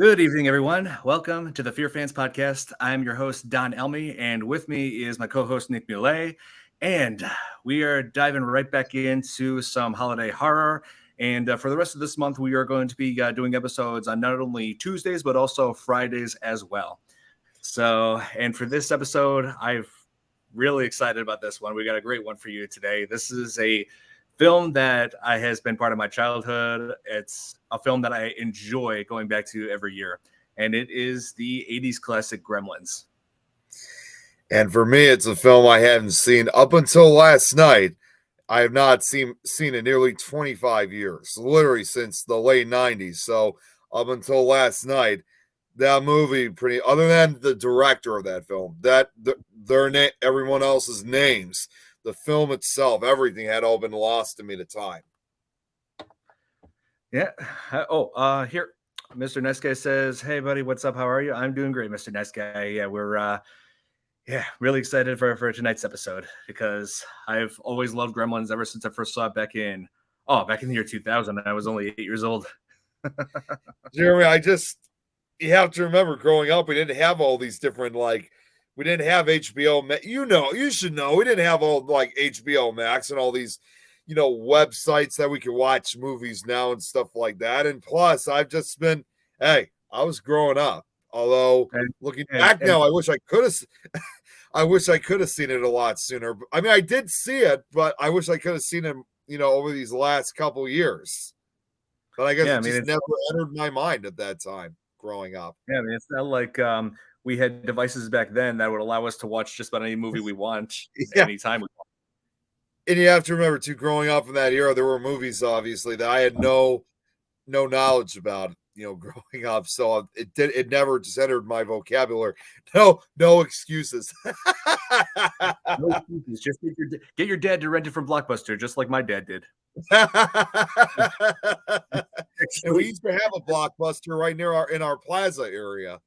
Good evening, everyone. Welcome to the FearFans podcast. I'm your host, Don Elmy, and with me is my co-host, Nick Muley. And we are diving right back into some holiday horror. And for the rest of this month, we are going to be doing episodes on not only Tuesdays, but also Fridays as well. So, and for this episode, I'm really excited about this one. We got a great one for you today. This is a film that has been part of my childhood. It's a film that I enjoy going back to every year, and it is the 80s classic Gremlins. And for me, it's a film I haven't seen up until last night. I have not seen in nearly 25 years, literally since the late 90s. So up until last night, that movie, pretty other than the director of that film, everyone else's names, the film itself, everything had all been lost to me to time. Yeah. Here, Mr. Nice Guy says, "Hey, buddy, what's up? How are you?" I'm doing great, Mr. Nice Guy. Yeah, we're really excited for tonight's episode because I've always loved Gremlins ever since I first saw it back in the year 2000. I was only 8 years old. Jeremy, you have to remember, growing up, we didn't have all these different, we didn't have HBO. You should know, we didn't have all like HBO Max and all these, websites that we could watch movies now and stuff like that. And plus, I was growing up. Although looking back now, I wish I could have seen it a lot sooner. I mean, I did see it, but I wish I could have seen it, over these last couple years. But I guess it just never entered my mind at that time growing up. Yeah, I mean, it's not like we had devices back then that would allow us to watch just about any movie we want anytime we want. And you have to remember too, growing up in that era, there were movies obviously that I had no knowledge about, growing up. So it never just entered my vocabulary. No excuses. No excuses. Just get your dad to rent it from Blockbuster, just like my dad did. And we used to have a Blockbuster right near in our plaza area.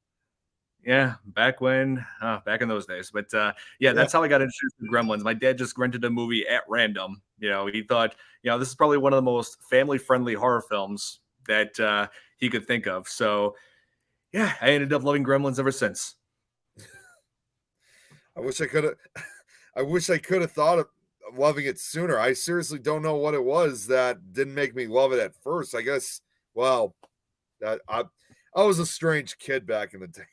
Yeah, back in those days. But that's how I got introduced to Gremlins. My dad just rented a movie at random. He thought, this is probably one of the most family-friendly horror films that he could think of. So, yeah, I ended up loving Gremlins ever since. I wish I could have thought of loving it sooner. I seriously don't know what it was that didn't make me love it at first. I guess, that I was a strange kid back in the day.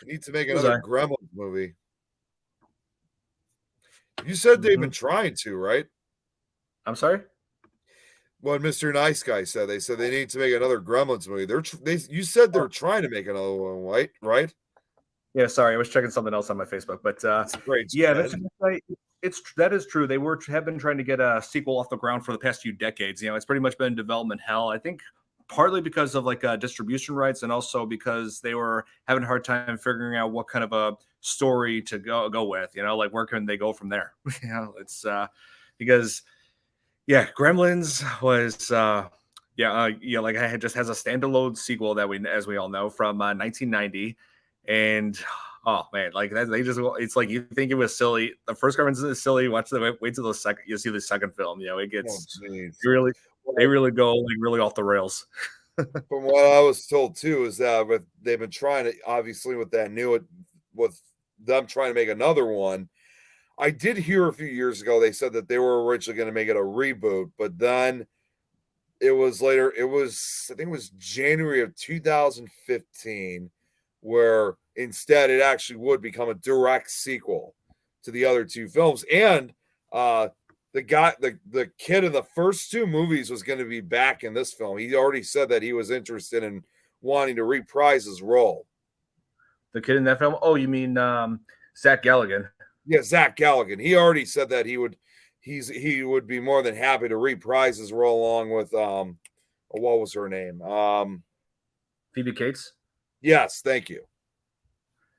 Need to make another Gremlins movie. You said they've been trying to, right? I'm sorry? What Mr. Nice Guy said. They said they need to make another Gremlins movie. You said they're trying to make another one, right? Yeah, sorry, I was checking something else on my Facebook, but great. Yeah, that is true. They have been trying to get a sequel off the ground for the past few decades. It's pretty much been development hell. I think partly because of distribution rights, and also because they were having a hard time figuring out what kind of a story to go with. Where can they go from there? It's because Gremlins was just has a standalone sequel that as we all know, from 1990. And oh man, it's like you think it was silly. The first Gremlins is silly. Wait till the second. You see the second film. It gets they really go really off the rails. From what I was told too is that they've been trying to, obviously, with them trying to make another one. I did hear a few years ago they said that they were originally going to make it a reboot, but then I think it was January of 2015, where instead it actually would become a direct sequel to the other two films. And the kid in the first two movies was going to be back in this film. He already said that he was interested in wanting to reprise his role. The kid in that film? Oh, you mean Zach Galligan? Yeah, Zach Galligan. He already said that he would be more than happy to reprise his role along with what was her name? Phoebe Cates? Yes, thank you.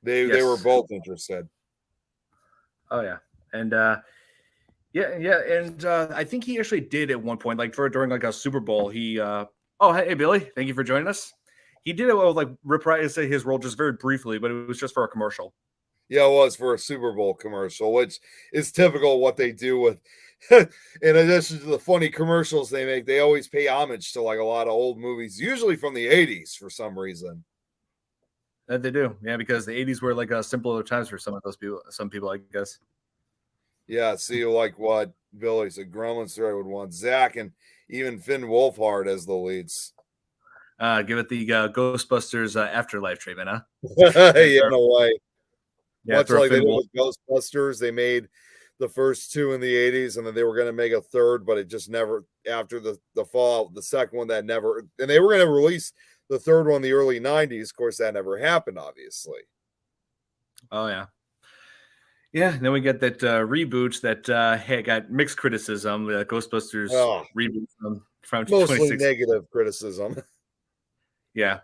They were both interested. Oh yeah. And and I think he actually did at one point, during a Super Bowl, he hey Billy, thank you for joining us. He did reprise his role just very briefly, but it was just for a commercial. Yeah, it was for a Super Bowl commercial, which is typical of what they do with. In addition to the funny commercials they make, they always pay homage to like a lot of old movies, usually from the '80s for some reason. That they do, yeah, because the '80s were like simpler times for some of those people. Some people, I guess. Yeah, see, like what Billy said, Gremlins would want Zach and even Finn Wolfhard as the leads. Give it the Ghostbusters Afterlife treatment, huh? Yeah, in a way. Yeah, Much throw like they Finn did Wolf. with Ghostbusters, they made the first two in the '80s, and then they were going to make a third, but it just never. After the fallout, the second one that never, and they were going to release the third one in the early '90s. Of course, that never happened, obviously. Oh yeah, yeah. Then we get that reboot that hey, got mixed criticism. The Ghostbusters Oh, reboot from mostly 2016. negative criticism. Yeah,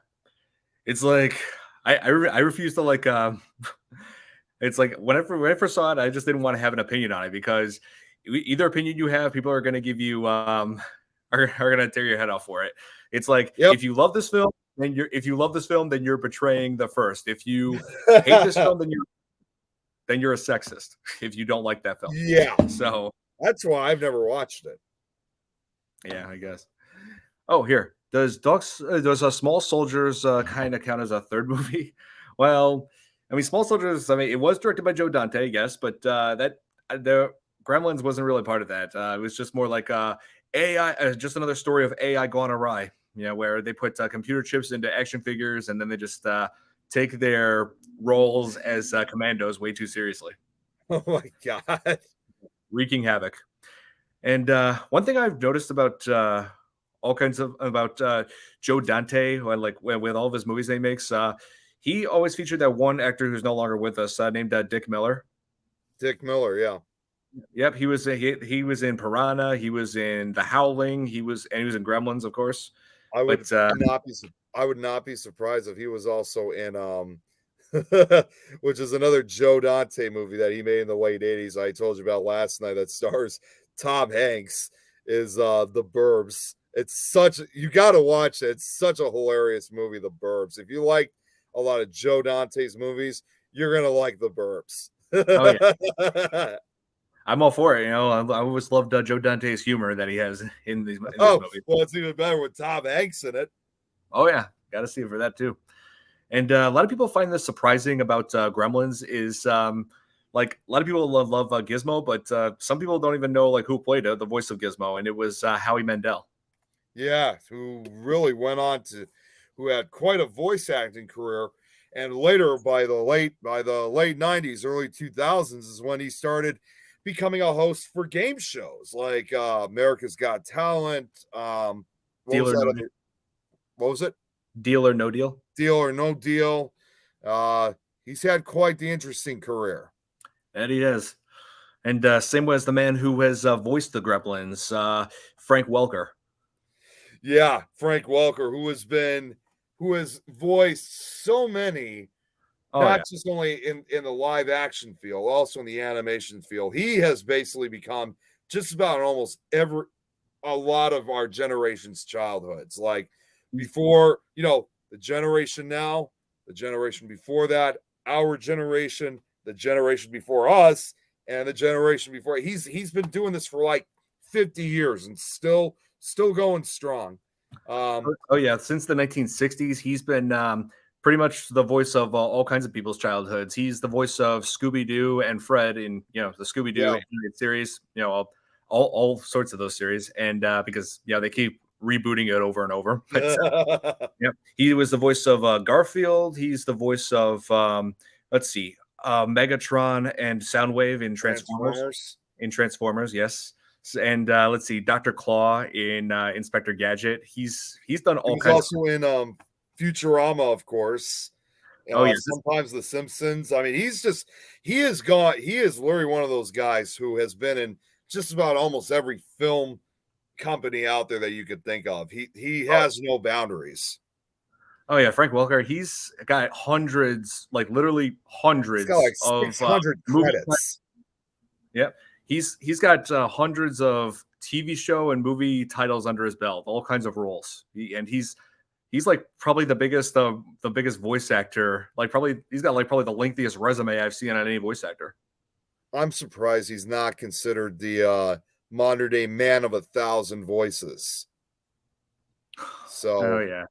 it's like I refuse to like. It's like when I first saw it, I just didn't want to have an opinion on it because either opinion you have, people are going to give you are going to tear your head off for it. It's like Yep. if you love this film, then you're betraying the first. If you hate this film, then you're a sexist. If you don't like that film, Yeah, so that's why I've never watched it. yeah, I guess. Oh, here does Small Soldiers kind of count as a third movie? Well, I mean, Small Soldiers. I mean, it was directed by Joe Dante, yes, but the Gremlins wasn't really part of that. It was just more like AI, just another story of AI gone awry. You know, where they put computer chips into action figures, and then they just take their roles as commandos way too seriously, Oh my god. wreaking havoc. And one thing I've noticed about all kinds of about Joe Dante, like with all of his movies they makes, he always featured that one actor who's no longer with us, named Dick Miller. Dick Miller, yeah. Yep, he was in Piranha, he was in The Howling, he was in Gremlins, of course. I would But not be I would not be surprised if he was also in which is another Joe Dante movie that he made in the late '80s. I told you about last night that stars Tom Hanks is The Burbs. It's such you got to watch it. It's such a hilarious movie, The Burbs. If you like a lot of Joe Dante's movies, you're gonna like The Burbs. oh yeah, I'm all for it. You know, I always loved Joe Dante's humor that he has in these Oh, movies. well, it's even better with Tom Hanks in it. Oh yeah, got to see it for that too. And a lot of people find this surprising about Gremlins is like a lot of people love Gizmo, but some people don't even know like who played the voice of Gizmo, and it was Howie Mandel. Yeah, who really went on to, who had quite a voice acting career, and later by the late '90s, early 2000s is when he started becoming a host for game shows like America's Got Talent. What Deal was or that No other? What was it? Deal or No Deal. Deal or No Deal. He's had quite the interesting career. That he is. And same way as the man who has voiced the Gremlins, Frank Welker. Yeah, Frank Welker, who has voiced so many, Oh not yeah, just only in the live action field, also in the animation field. He has basically become just about almost a lot of our generation's childhoods. Like before, the generation now, the generation before that, our generation, the generation before us, and the generation before. He's been doing this for like 50 years and still going strong. oh yeah. Since the 1960s, he's been pretty much the voice of all kinds of people's childhoods. He's the voice of Scooby Doo and Fred in the Scooby Doo Yeah. animated series. All sorts of those series, and because they keep rebooting it over and over. But yeah, he was the voice of Garfield. He's the voice of let's see, Megatron and Soundwave in Transformers. In Transformers, yes. And let's see, Dr. Claw in Inspector Gadget. He's done all He was kinds. also in Futurama, of course. Oh yeah, Sometimes The Simpsons. I mean, he is literally one of those guys who has been in just about almost every film company out there that you could think of. He has no boundaries. Oh yeah, Frank Welker. He's got hundreds, like literally hundreds He's got like of 600 credits. Yep, he's got hundreds of TV show and movie titles under his belt, all kinds of roles. He's he's like probably the biggest voice actor. Like probably he's got like probably the lengthiest resume I've seen on any voice actor. I'm surprised he's not considered the modern day man of 1,000 voices. Oh So, yeah,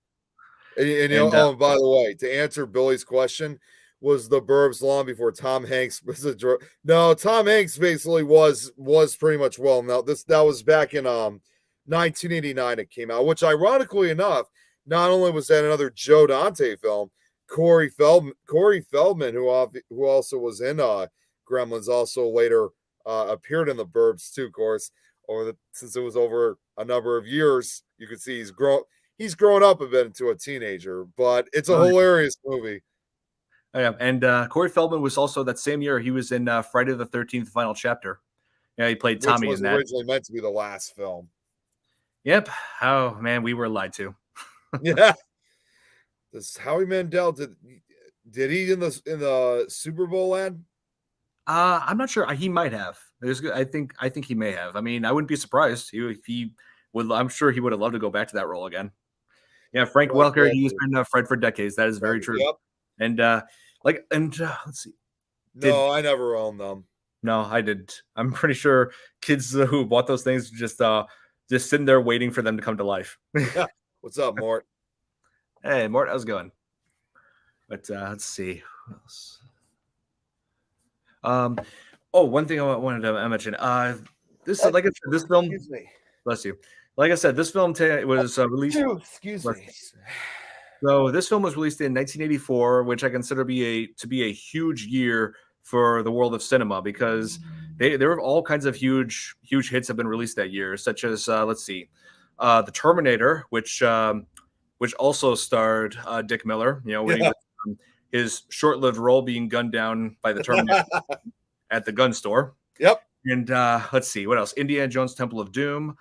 and you know, and oh, by the way, to answer Billy's question, was the Burbs long before Tom Hanks was a no? Tom Hanks basically was pretty much well. Now that was back in 1989 it came out, which ironically enough, not only was that another Joe Dante film, Corey Feldman, who also was in Gremlins, also later appeared in the Burbs too. Of course, since it was over a number of years, you could see he's grown up a bit into a teenager, but it's a hilarious movie. oh, yeah, and Corey Feldman was also that same year. He was in Friday the 13th Final Chapter. Yeah, he played Which Tommy was in that. originally meant to be the last film. Yep. Oh man, we were lied to. Yeah. This Howie Mandel did he in the Super Bowl ad? I'm not sure. He might have. I think he may have. I mean, I wouldn't be surprised. He would. I'm sure he would have loved to go back to that role again. Yeah, Frank Welker. He's been Fred for decades. That is very true. Yep. And let's see. No, I never owned them. No, I didn't. I'm pretty sure kids who bought those things just sitting there waiting for them to come to life. Yeah. What's up, Mort? Hey, Mort, how's it going? But let's see. What else? One thing I wanted to mention. This like I said, this film. Excuse me. Bless you. Like I said, this film was released. Excuse me. So this film was released in 1984, which I consider to be a huge year for the world of cinema because there were all kinds of huge hits have been released that year, such as let's see, The Terminator, which also starred Dick Miller. You know, when he was, his short-lived role being gunned down by the Terminator at the gun store. Yep. And let's see what else. Indiana Jones: Temple of Doom.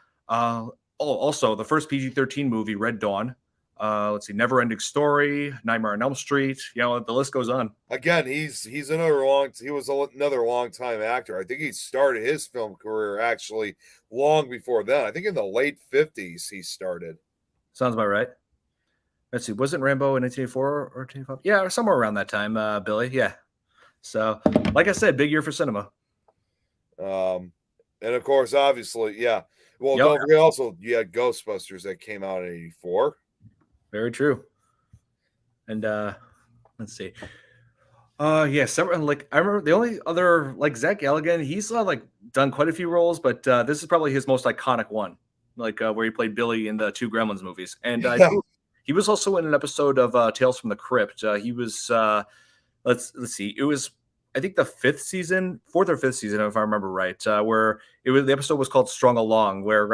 Also the first PG-13 movie, Red Dawn. Let's see, Never Ending Story, Nightmare on Elm Street. You know, the list goes on. Again, he was another long time actor. I think he started his film career actually long before then. I think in the late 50s he started. Sounds about right. Let's see, wasn't Rambo in 1984 or 1985? Yeah, somewhere around that time, Billy. Yeah. So, like I said, big year for cinema. And of course, obviously, yeah. Well, don't forget also you had Ghostbusters that came out in 84. Very true. And let's see. Yeah, like I remember the only other like Zach Galligan, he's like done quite a few roles, but this is probably his most iconic one, like where he played Billy in the two Gremlins movies. And he was also in an episode of Tales from the Crypt. He was let's see, it was I think the fourth or fifth season, if I remember right, where the episode was called Strung Along, where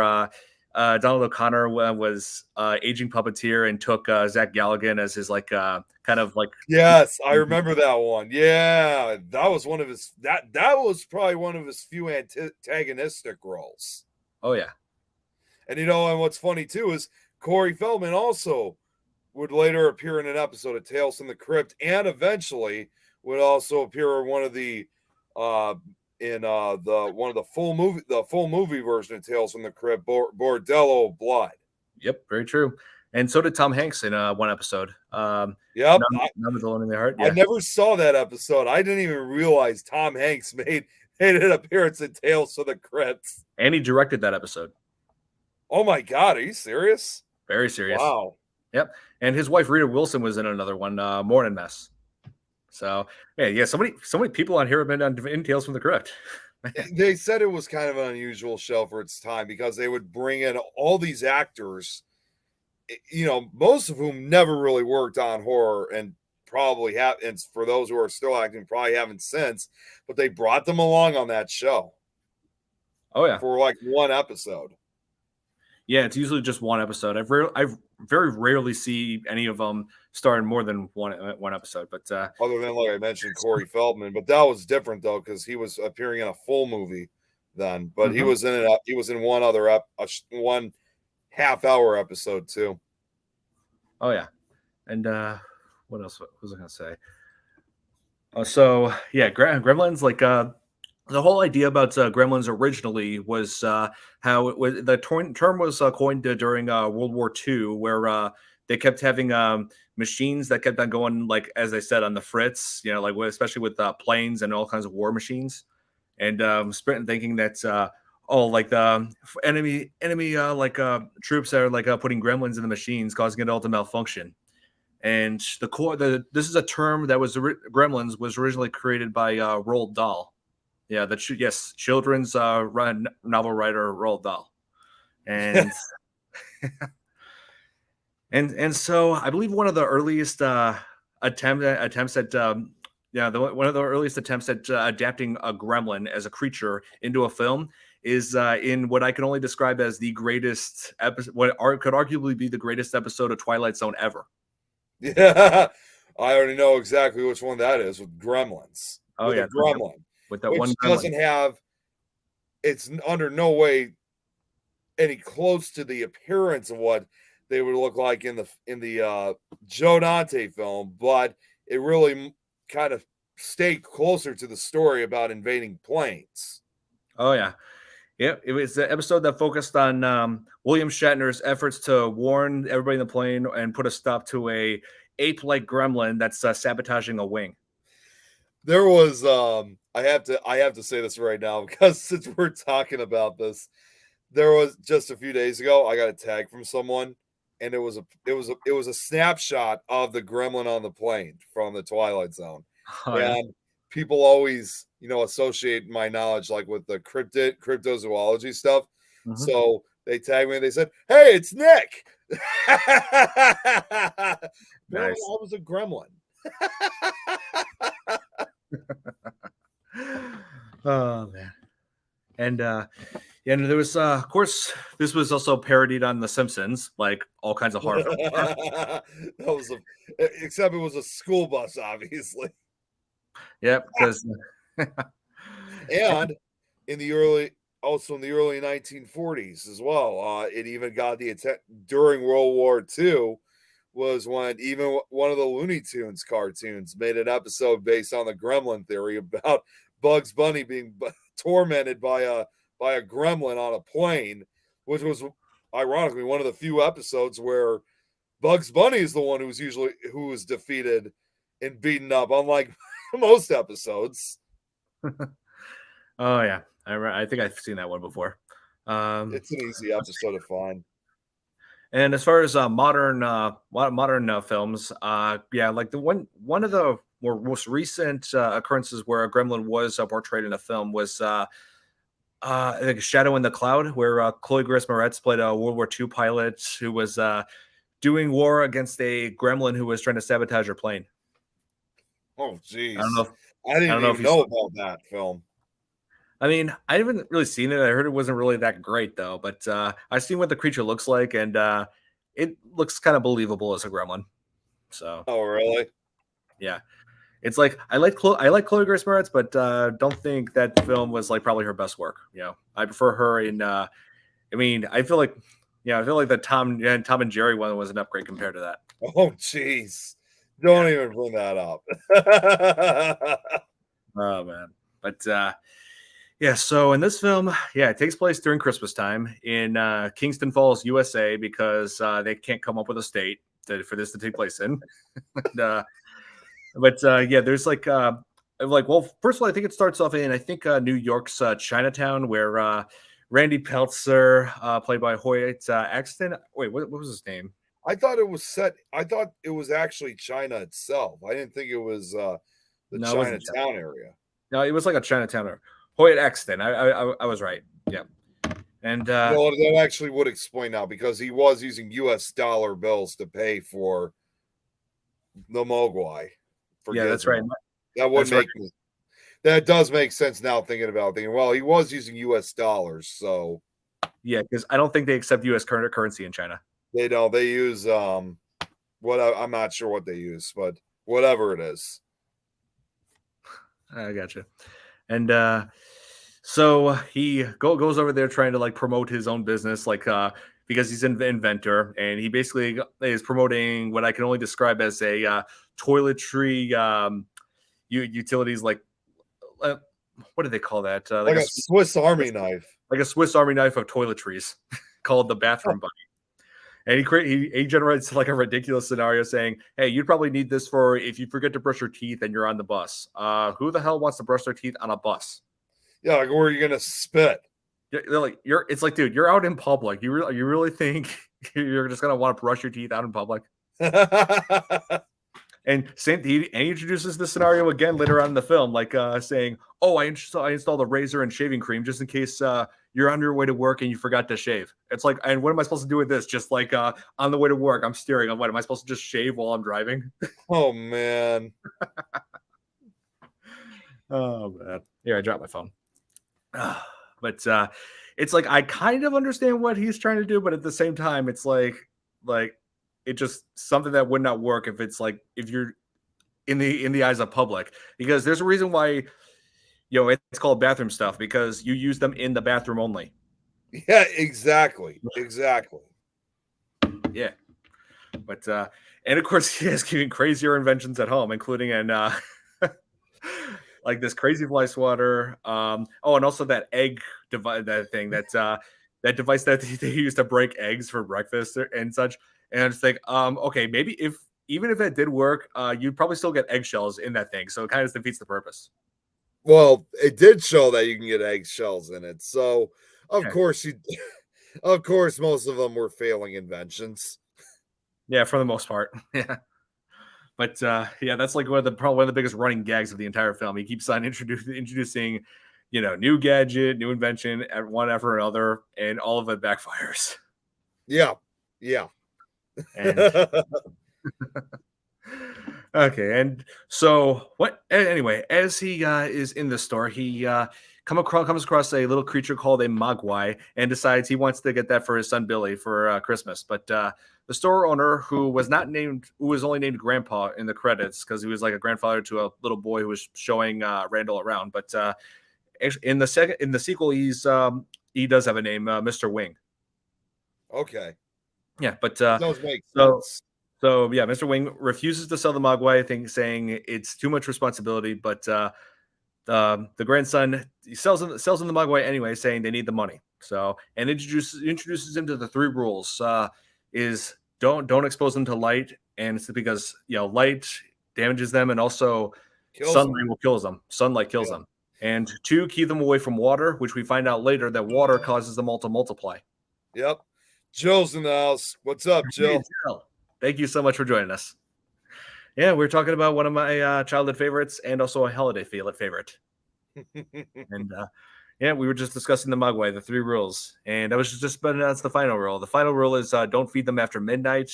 Donald O'Connor was aging puppeteer and took Zach Galligan as his like kind of like. Yes, I remember that one. Yeah, that was one of his that was probably one of his few antagonistic roles. Oh yeah, and you know, and what's funny too is Corey Feldman also would later appear in an episode of Tales from the Crypt, and eventually would also appear in one of the full movie version of Tales from the Crypt, Bordello of Blood. Yep, very true. And so did Tom Hanks in one episode. Yep, None with Alone in the Heart. Yeah. I never saw that episode. I didn't even realize Tom Hanks made an appearance in Tales from the Crypt. And he directed that episode. Oh my God, are you serious? Very serious. Wow. Yep. And his wife Rita Wilson was in another one, Morning Mess. So yeah, so many people on here have been in Tales from the Crypt. They said it was kind of an unusual show for its time because they would bring in all these actors, you know, most of whom never really worked on horror and probably have, and for those who are still acting, probably haven't since, but they brought them along on that show. Oh yeah, for like one episode. Yeah, it's usually just one episode. I've very rarely see any of them star in more than one episode. But other than like I mentioned, Corey Feldman, but that was different though because he was appearing in a full movie then. But he was in it. He was in one other one half-hour episode too. Oh yeah, and what else was I gonna say? So yeah, Gremlins like. The whole idea about Gremlins originally was how the term was coined during World War II, where they kept having machines that kept on going, like as I said, on the fritz. You know, like especially with planes and all kinds of war machines, and thinking that like the enemy troops are like putting gremlins in the machines, causing it all to malfunction. And this is a term that was Gremlins was originally created by Roald Dahl. Yeah, yes, children's novel writer Roald Dahl, and and so I believe one of the earliest attempts at one of the earliest attempts at adapting a gremlin as a creature into a film is in what I can only describe as the greatest episode, could arguably be the greatest episode of Twilight Zone ever. Yeah, I already know exactly which one that is with Gremlins. Oh with yeah, a gremlin, with that which one doesn't gremlin. have. It's under no way any close to the appearance of what they would look like in the Joe Dante film, but it really kind of stayed closer to the story about invading planes. Oh yeah. Yeah, it was the episode that focused on William Shatner's efforts to warn everybody in the plane and put a stop to a ape-like gremlin that's sabotaging a wing. There was I have to say this right now because since we're talking about this, there was just a few days ago I got a tag from someone and it was a snapshot of the gremlin on the plane from the Twilight Zone. Oh yeah. And people always, associate my knowledge like with the cryptozoology stuff. Mm-hmm. So they tagged me and they said, "Hey, it's Nick." Nice. I was a gremlin. Oh man. And there was of course this was also parodied on The Simpsons, like all kinds of horror films. That was except it was a school bus, obviously. Yep, because and in the early 1940s as well. It even got the attention during World War II. Was when even one of the Looney Tunes cartoons made an episode based on the gremlin theory about Bugs Bunny being tormented by a gremlin on a plane, which was ironically one of the few episodes where Bugs Bunny is the one who was defeated and beaten up, unlike most episodes. Oh yeah, I think I've seen that one before. It's an easy episode to find. And as far as modern films, like one of the most recent occurrences where a gremlin was portrayed in a film was I think Shadow in the Cloud, where Chloe Grace Moretz played a World War II pilot who was doing war against a gremlin who was trying to sabotage her plane. Oh, geez. I didn't even know about that film. I mean, I haven't really seen it. I heard it wasn't really that great, though. But I've seen what the creature looks like, and it looks kind of believable as a gremlin. So. Oh, really? Yeah. It's like I like Chloe Grace Moretz, but don't think that film was like probably her best work. I prefer her in. I feel like the Tom and Jerry one was an upgrade compared to that. Oh, jeez. Don't even bring that up. Oh man, but so in this film, it takes place during Christmas time in Kingston Falls, USA, because they can't come up with a state for this to take place in. There's like first of all, I think it starts off in New York's Chinatown, where Randy Peltzer, played by Hoyt Axton. Wait, what was his name? I thought it was actually China itself. I didn't think it was Chinatown area. No, it was like a Chinatown area. Hoyt Axton. I was right. Yeah. And that actually would explain now, because he was using US dollar bills to pay for the Mogwai. That's right. That does make sense now, thinking, well, he was using US dollars, so yeah, because I don't think they accept US currency in China. They don't. They use I'm not sure what they use, but whatever it is. I gotcha. And so he goes over there trying to like promote his own business, because he's an inventor, and he basically is promoting what I can only describe as a toiletry utilities, like what do they call that? Like a Swiss Army knife. Like a Swiss Army knife of toiletries called the Bathroom Buddy. And he generates like a ridiculous scenario saying, "Hey, you'd probably need this for if you forget to brush your teeth and you're on the bus. Who the hell wants to brush their teeth on a bus? Yeah, like where are you gonna spit? They're like, it's like, dude, you're out in public. You really think you're just gonna want to brush your teeth out in public?" And he introduces the scenario again later on in the film, like saying, "Oh, I installed a razor and shaving cream just in case you're on your way to work and you forgot to shave." It's like, and what am I supposed to do with this? Just like on the way to work, I'm steering. What am I supposed to just shave while I'm driving? Oh man. Oh man, here I dropped my phone. But it's like I kind of understand what he's trying to do, but at the same time, it's like it just something that would not work if it's like if you're in the eyes of public, because there's a reason why it's called bathroom stuff, because you use them in the bathroom only. Yeah, exactly. Yeah, but and of course he has even crazier inventions at home, including an like this crazy fly swatter. And also that egg device, that device that they use to break eggs for breakfast and such. And it's like, okay, maybe even if it did work, you'd probably still get eggshells in that thing, so it kind of defeats the purpose. Well, it did show that you can get eggshells in it, so of Yeah. course of course most of them were failing inventions. Yeah, for the most part. Yeah. But yeah, that's like probably one of the biggest running gags of the entire film. He keeps on introducing, new gadget, new invention, one after another, and all of it backfires. Yeah. And okay, and so what? Anyway, as he is in the store, he comes across a little creature called a mogwai, and decides he wants to get that for his son Billy for Christmas. But the store owner, who was only named Grandpa in the credits because he was like a grandfather to a little boy who was showing Randall around. But in the sequel, he does have a name, Mr. Wing. Okay. Yeah, but Those make so sense. so yeah, Mr. Wing refuses to sell the Mogwai thing, saying it's too much responsibility. But the grandson sells him the Mogwai anyway, saying they need the money. So and introduces him to the three rules. Is don't expose them to light, and it's because light damages them, and also sunlight kills them. Sunlight kills them. And 2, keep them away from water, which we find out later that water causes them all to multiply. Yep. Jill's in the house. What's up, Jill? Hey, Jill. Thank you so much for joining us. Yeah, we're talking about one of my childhood favorites and also a holiday favorite. And yeah, we were just discussing the Mogwai, the 3 rules, and I was just but that's the final rule. The final rule is don't feed them after midnight,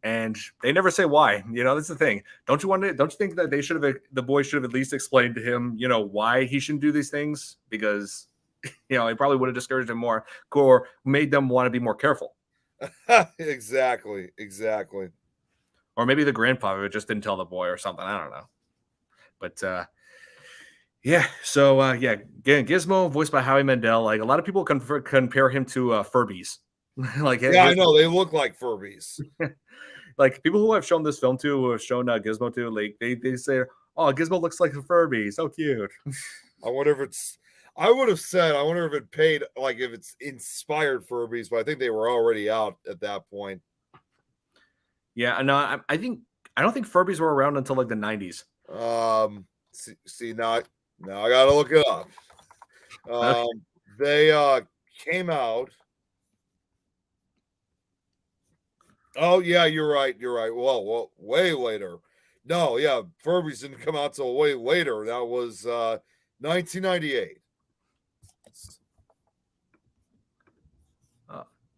and they never say why. That's the thing. Don't you think that the boy should have at least explained to him, why he shouldn't do these things? Because it probably would have discouraged him more or made them want to be more careful. Exactly. Or maybe the grandfather just didn't tell the boy or something. I don't know. But yeah, so yeah, again, Gizmo, voiced by Howie Mandel. Like a lot of people compare him to Furbies. Like yeah, I know they look like Furbies. Like people who I've shown this film to, who have shown Gizmo to, like they say, "Oh, Gizmo looks like a Furby, so cute." I wonder if it paid, like if it's inspired Furbies, but I think they were already out at that point. Yeah, no, I don't think Furbies were around until like the 90s. See now I gotta look it up. Okay. They came out. Oh yeah, you're right. Well, way later. No, yeah, Furbies didn't come out till way later. That was 1998.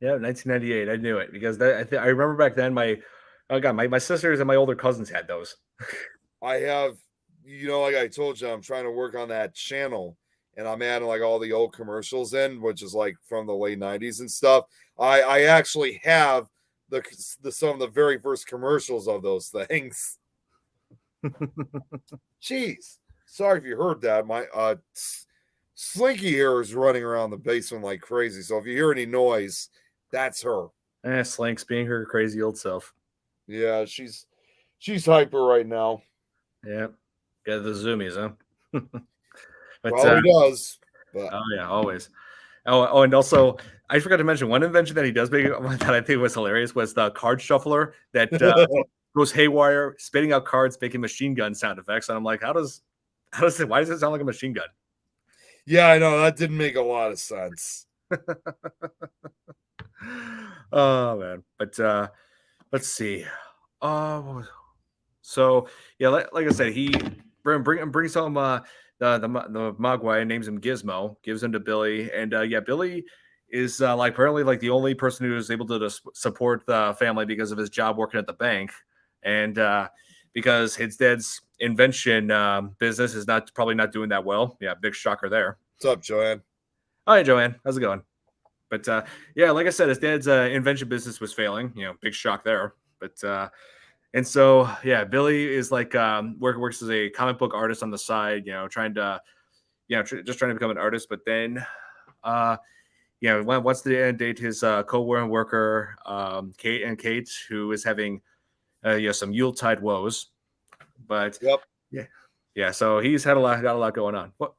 Yeah, 1998. I knew it because I remember back then my sisters and my older cousins had those. I have, like I told you, I'm trying to work on that channel, and I'm adding like all the old commercials in, which is like from the late 90s and stuff. I actually have the some of the very first commercials of those things. Jeez, sorry if you heard that. My Slinky here is running around the basement like crazy, so if you hear any noise, that's her. Slinks being her crazy old self. Yeah, she's hyper right now. Yeah, the zoomies, huh? But Probably does. But oh yeah, always. Oh, and also I forgot to mention one invention that he does make that I think was hilarious was the card shuffler that goes haywire, spitting out cards, making machine gun sound effects. And I'm like, why does it sound like a machine gun? Yeah, I know that didn't make a lot of sense. Oh man, but let's see. So yeah, like I said, he brings home the Mogwai, names him Gizmo, gives him to Billy, and yeah, Billy is like apparently like the only person who is able to support the family because of his job working at the bank, and because his dad's invention business is probably not doing that well. Yeah, big shocker there. What's up, Joanne? Hi, Joanne. How's it going? But yeah, like I said, his dad's invention business was failing. Big shock there. But and so yeah, Billy is like works as a comic book artist on the side. Trying to just trying to become an artist. But then wants to date his co-worker Kate, who is having some Yuletide woes. But yep, yeah. So he's got a lot going on. What?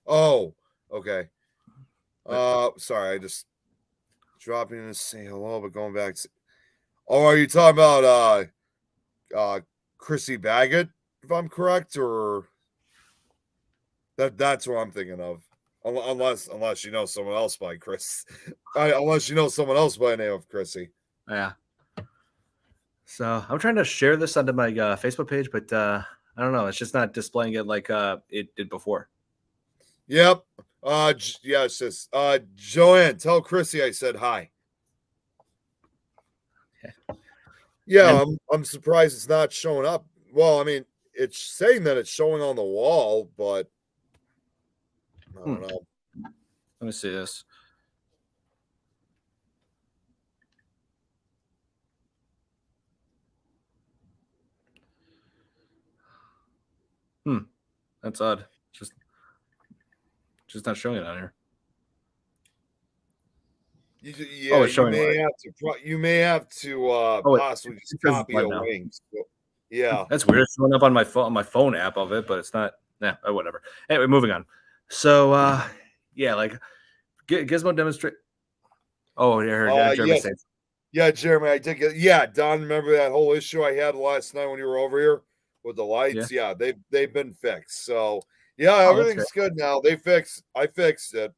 Oh, okay. Sorry, I just dropping in to say hello, but going back to. Oh, are you talking about Chrissy Baggett, if I'm correct, or that's what I'm thinking of? Unless you know someone else by Chris, unless you know someone else by the name of Chrissy. Yeah. So I'm trying to share this onto my Facebook page, but I don't know. It's just not displaying it like it did before. Yep. Yeah, it's just Joanne, tell Chrissy I said hi. Okay. Yeah, I'm surprised it's not showing up. Well, I mean, it's saying that it's showing on the wall, but I don't know. Let me see this. That's odd. Just not showing it on here. Yeah, you may have to possibly just copy a link. So, yeah, that's weird. It's showing up on my phone app of it, but it's not. Nah, whatever. Anyway, moving on. So yeah, like Gizmo demonstrate. Oh, yeah, Jeremy yes. Yeah, Jeremy, I did get. Yeah, Don, remember that whole issue I had last night when you were over here with the lights? Yeah, they've been fixed. So yeah, everything's good now. I fixed it.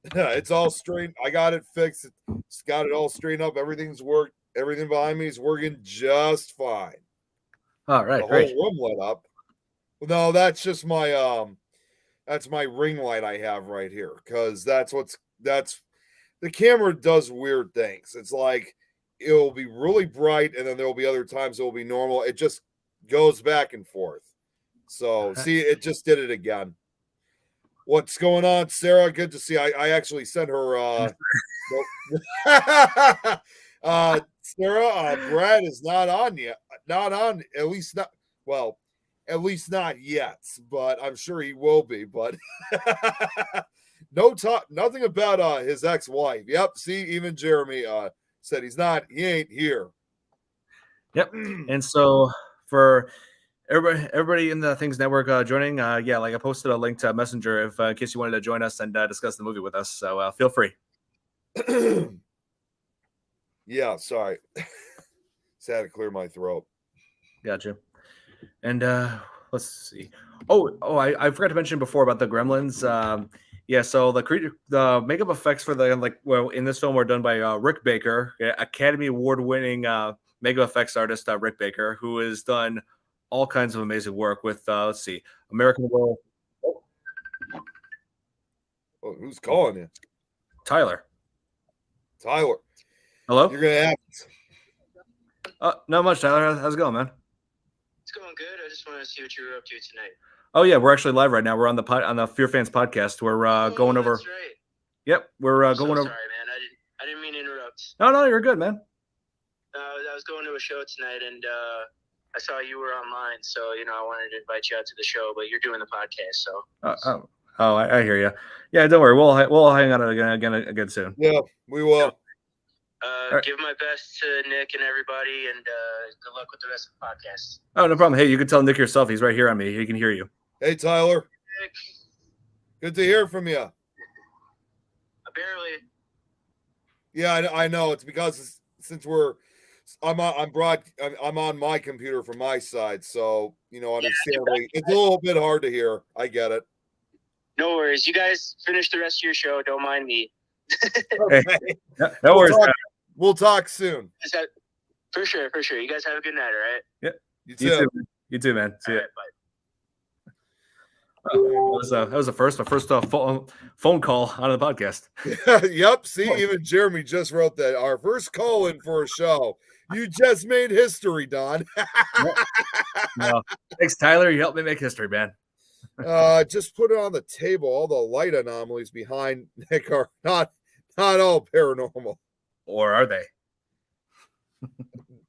It's all straight. I got it fixed. It's got it all straightened up. Everything's worked. Everything behind me is working just fine. All right, the whole room lit up. No, that's just my that's my ring light I have right here, because that's the camera does weird things. It's like it'll be really bright, and then there'll be other times it'll be normal. It just goes back and forth. So see, it just did it again. What's going on, Sarah? Good to see. I actually sent her Sarah, Brad is not on yet. Not on, at least not yet, but I'm sure he will be. But nothing about his ex-wife. Yep, see, even Jeremy said he ain't here. Yep. And so for everybody in the Things Network joining, yeah, like I posted a link to Messenger if in case you wanted to join us and discuss the movie with us. So feel free. Yeah, sorry. Just had to clear my throat. Gotcha. And let's see. I forgot to mention before about the Gremlins. Yeah, so the makeup effects for in this film were done by Rick Baker, Academy Award-winning makeup effects artist Rick Baker, who has done all kinds of amazing work with let's see, American World. Oh, who's calling you? Tyler. Hello? You're going to have not much, Tyler. How's it going, man? It's going good. I just want to see what you were up to tonight. Oh yeah, we're actually live right now. We're on the FearFans podcast. We're going over. That's right. Yep, we're going over. Sorry, man. I didn't mean to interrupt. No, you're good, man. I was going to a show tonight, and I saw you were online, so I wanted to invite you out to the show. But you're doing the podcast, so. I hear you. Yeah, don't worry. We'll hang out again soon. Yeah, we will. Right. Give my best to Nick and everybody, and good luck with the rest of the podcast. Oh, no problem. Hey, you can tell Nick yourself. He's right here on me. He can hear you. Hey, Tyler. Nick. Good to hear from you. Barely. Yeah, I know. It's because since I'm on my computer from my side, so understandably, it's a little bit hard to hear. I get it. No worries. You guys finish the rest of your show. Don't mind me. Okay. No worries. We'll talk soon. For sure. You guys have a good night, all right? Yeah. You too. You too, man. See ya. Right, bye. That was my first phone call on the podcast. Yep. See, even Jeremy just wrote that. Our first call in for a show. You just made history, Don. No. Thanks, Tyler. You helped me make history, man. Just put it on the table. All the light anomalies behind Nick are not all paranormal. Or are they?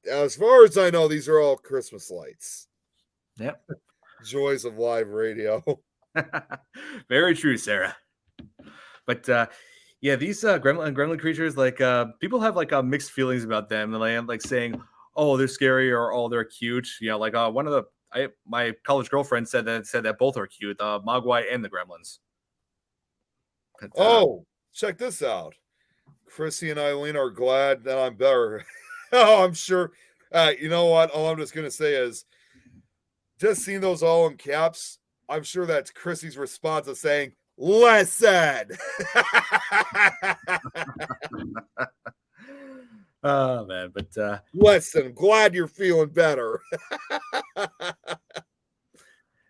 As far as I know, these are all Christmas lights. Yep. Joys of live radio. Very true, Sarah. But yeah, these gremlin creatures, like people have like mixed feelings about them, and like saying, "Oh, they're scary," or "Oh, they're cute." Like one of my college girlfriend said that both are cute, Mogwai and the Gremlins. But, check this out. Chrissy and Eileen are glad that I'm better. Oh, I'm sure. You know what? All I'm just gonna say is, just seeing those all in caps. I'm sure that's Chrissy's response of saying, "Listen." Oh man, but listen. Glad you're feeling better.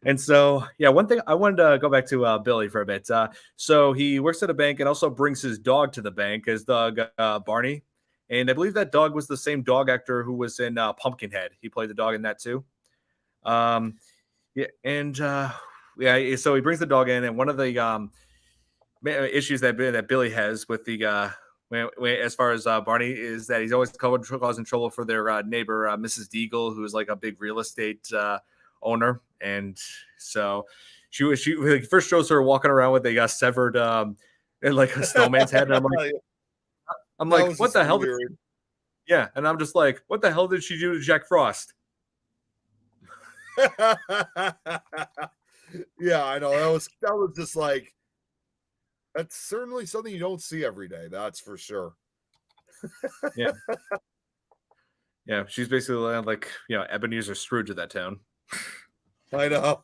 And so, yeah, one thing I wanted to go back to Billy for a bit. So he works at a bank and also brings his dog to the bank, his dog Barney. And I believe that dog was the same dog actor who was in Pumpkinhead. He played the dog in that too. Yeah, and yeah, so he brings the dog in, and one of the issues that Billy has with the as far as Barney is that he's always causing trouble for their neighbor Mrs. Deagle, who's like a big real estate owner. And so she like, first shows her walking around with a severed like a snowman's head, and I'm like, what the hell? Yeah, and I'm just like, what the hell did she do to Jack Frost? Yeah, I know. That was just like, that's certainly something you don't see every day. That's for sure. Yeah. Yeah, she's basically like, Ebenezer Scrooge of that town. I know.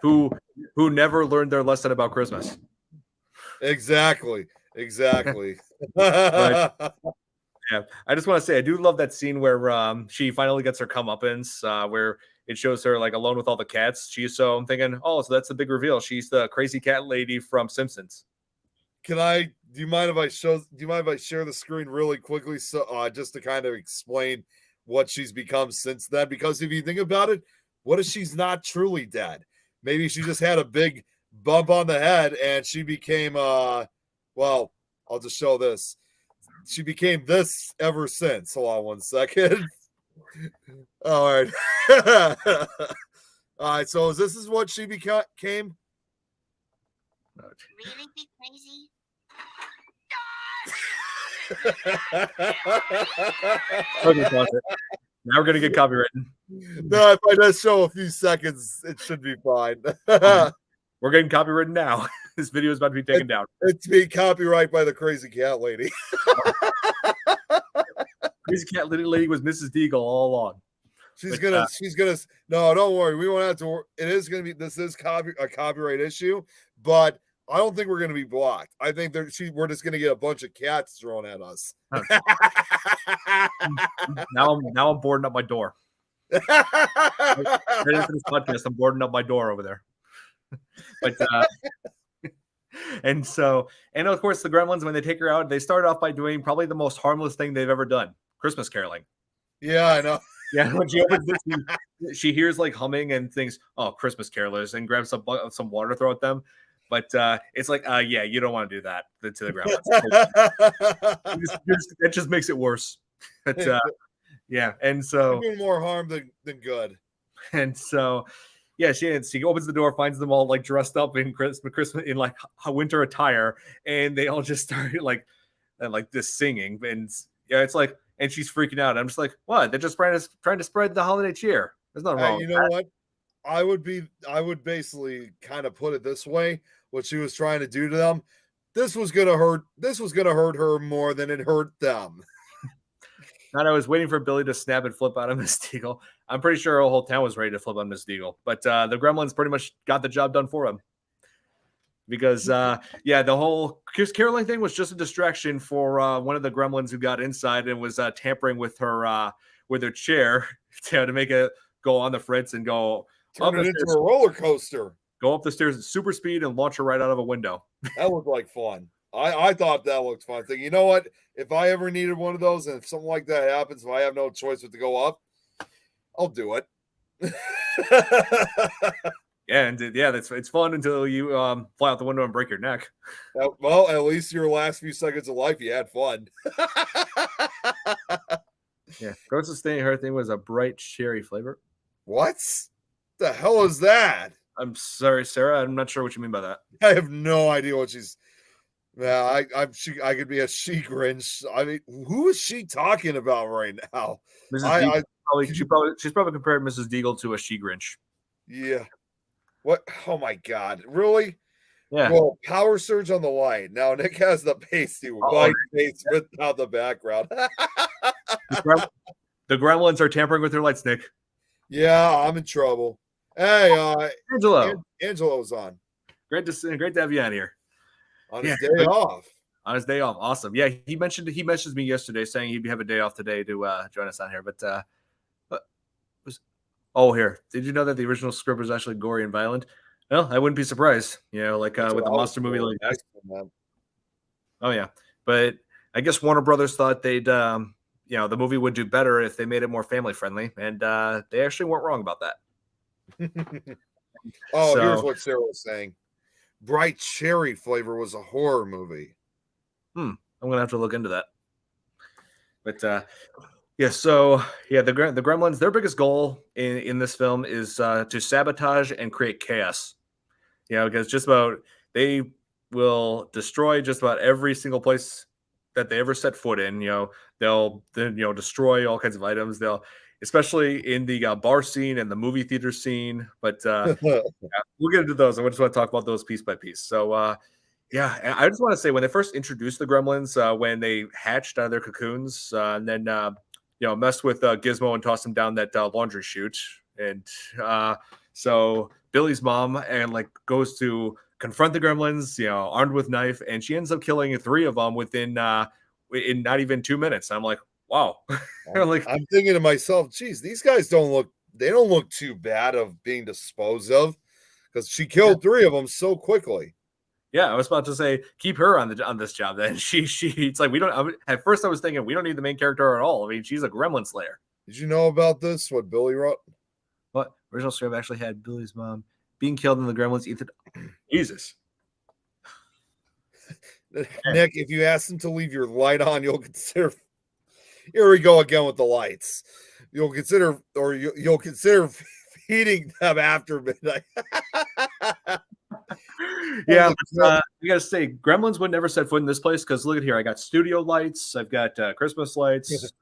who never learned their lesson about Christmas. Exactly. But, yeah, I just want to say I do love that scene where she finally gets her comeuppance, where it shows her like alone with all the cats. I'm thinking, so that's the big reveal. She's the crazy cat lady from Simpsons. Do you mind if I share the screen really quickly, so just to kind of explain what she's become since then? Because if you think about it, what if she's not truly dead? Maybe she just had a big bump on the head and she became well, I'll just show this. She became this ever since. Hold on one second. All right. All right, so this is what she became. Really be crazy? Okay, now we're gonna get copywritten. No, if I just show a few seconds, it should be fine. We're getting copywritten now. This video is about to be taken down. It's being copyrighted by the crazy cat lady. Crazy cat lady was Mrs. Deagle all along. She's gonna. No, don't worry. We won't have to. It is gonna be. This is a copyright issue, but I don't think we're gonna be blocked. I think we're just gonna get a bunch of cats thrown at us. Okay. Now I'm boarding up my door. Right into this podcast, I'm boarding up my door over there. But and of course the Gremlins, when they take her out, they start off by doing probably the most harmless thing they've ever done: Christmas caroling. Yeah, I know. Yeah, when she opens this, she hears like humming and thinks, "Oh, Christmas carolers," and grabs some water to throw at them. But it's like, yeah, you don't want to do that to the Gremlins. It just makes it worse. But yeah, and so doing more harm than good. And so, yeah, she opens the door, finds them all like dressed up in Christmas in like winter attire, and they all just start like this singing, and yeah, it's like, and she's freaking out. I'm just like, what? They're just trying to spread the holiday cheer. There's nothing wrong. You know what? I would basically kind of put it this way: what she was trying to do to them, this was gonna hurt. This was gonna hurt her more than it hurt them. And I was waiting for Billy to snap and flip out of Miss Deagle. I'm pretty sure our whole town was ready to flip on Miss Deagle, but the Gremlins pretty much got the job done for him. Because the whole caroling thing was just a distraction for one of the Gremlins who got inside and was tampering with her chair to make it go on the fritz and go Turn it into a roller coaster. Go up the stairs at super speed and launch her right out of a window. That looked like fun. I thought that looked fun. Thinking, you know what? If I ever needed one of those, and if something like that happens, if I have no choice but to go up, I'll do it. It's fun until you fly out the window and break your neck. Well, at least your last few seconds of life, you had fun. Yeah, grossest thing her thing was a bright cherry flavor. What the hell is that? I'm sorry, Sarah. I'm not sure what you mean by that. I have no idea what she's. Yeah, I could be a she Grinch. I mean, who is she talking about right now? Mrs. She's probably compared Mrs. Deagle to a she Grinch. Yeah. What? Oh my God! Really? Yeah. Well, power surge on the light. Now Nick has the pasty white face without the background. The Gremlins are tampering with their lights, Nick. Yeah, I'm in trouble. Hey, Angelo. Angelo's on. Great to have you on here. On his day off. On his day off. Awesome. Yeah, he messaged me yesterday saying he'd have a day off today to join us on here. Here. Did you know that the original script was actually gory and violent? Well, I wouldn't be surprised. You know, like with the monster movie like this. Oh yeah. But I guess Warner Brothers thought they'd the movie would do better if they made it more family friendly, and they actually weren't wrong about that. Here's what Sarah was saying. Bright cherry flavor was a horror movie. I'm gonna have to look into that. But the Gremlins, their biggest goal in this film is to sabotage and create chaos. Because they will destroy just about every single place that they ever set foot in. They'll destroy all kinds of items. They'll, especially in the bar scene and the movie theater scene. But we'll get into those. I just want to talk about those piece by piece. So, I just want to say when they first introduced the Gremlins, when they hatched out of their cocoons, and then messed with Gizmo and tossed him down that laundry chute, and so Billy's mom goes to confront the Gremlins, armed with knife, and she ends up killing 3 of them within in not even 2 minutes. I'm like, wow. I'm thinking to myself, geez, these guys don't look too bad of being disposed of, because she killed 3 of them so quickly. Yeah, I was about to say keep her on this job. Then it's like we don't. At first, I was thinking we don't need the main character at all. I mean, she's a Gremlin Slayer. Did you know about this? What Billy wrote? What original script actually had Billy's mom being killed in the Gremlins? Jesus. Nick, if you ask them to leave your light on, you'll consider. Here we go again with the lights. You'll consider feeding them after midnight. Yeah, but, I gotta say, Gremlins would never set foot in this place because look at here. I got studio lights. I've got Christmas lights.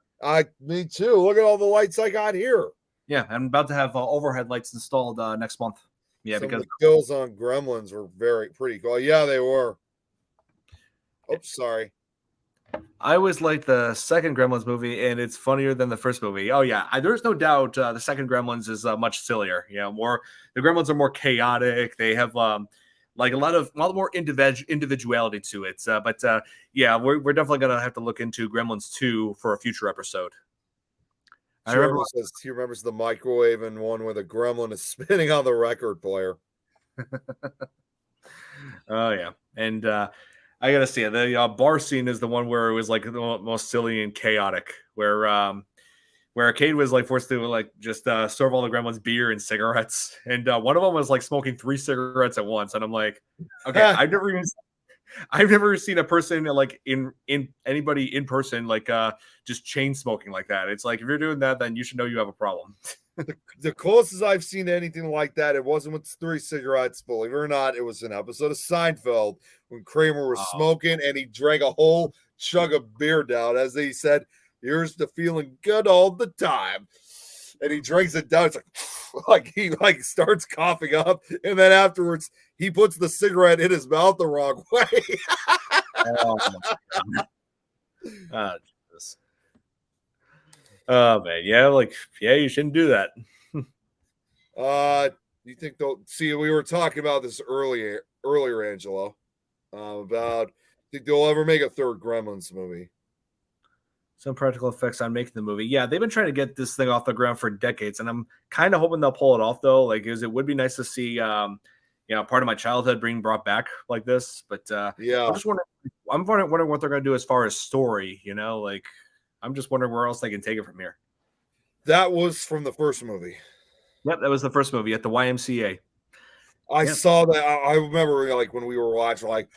Me too. Look at all the lights I got here. Yeah, I'm about to have overhead lights installed next month. Yeah, because the kills on Gremlins were pretty cool. Yeah, they were. Oops, sorry. I always liked the second Gremlins movie, and it's funnier than the first movie. Oh yeah, there's no doubt the second Gremlins is much sillier. The Gremlins are more chaotic. They have a lot more individuality to it. We're definitely gonna have to look into Gremlins 2 for a future episode. I remember he remembers the microwave and one where the Gremlin is spinning on the record player. Oh yeah, and I gotta say the bar scene is the one where it was like the most silly and chaotic, where Arcade was forced to just serve all the Gremlins beer and cigarettes, and one of them was smoking 3 cigarettes at once, and I'm like, okay, I've never seen a person in anybody in person just chain smoking like that. It's like if you're doing that, then you should know you have a problem. The closest I've seen to anything like that, it wasn't with 3 cigarettes, believe it or not. It was an episode of Seinfeld when Kramer was smoking and he drank a whole chug of beer down. As he said, here's to feeling good all the time. and he drinks it down. It's like he like starts coughing up, and then afterwards he puts the cigarette in his mouth the wrong way. Oh, my God. Jesus. Oh man, yeah, you shouldn't do that. You think they'll see? We were talking about this earlier, Angelo, about think they'll ever make a third Gremlins movie? Some practical effects on making the movie. Yeah, they've been trying to get this thing off the ground for decades, and I'm kind of hoping they'll pull it off though. Like, it would be nice to see, part of my childhood being brought back like this. But Yeah, I'm just wondering. I'm wondering what they're going to do as far as story. Like I'm just wondering where else they can take it from here. that was from the first movie. Yep, that was the first movie at the YMCA. I Yep. saw that. I remember like when we were watching, like,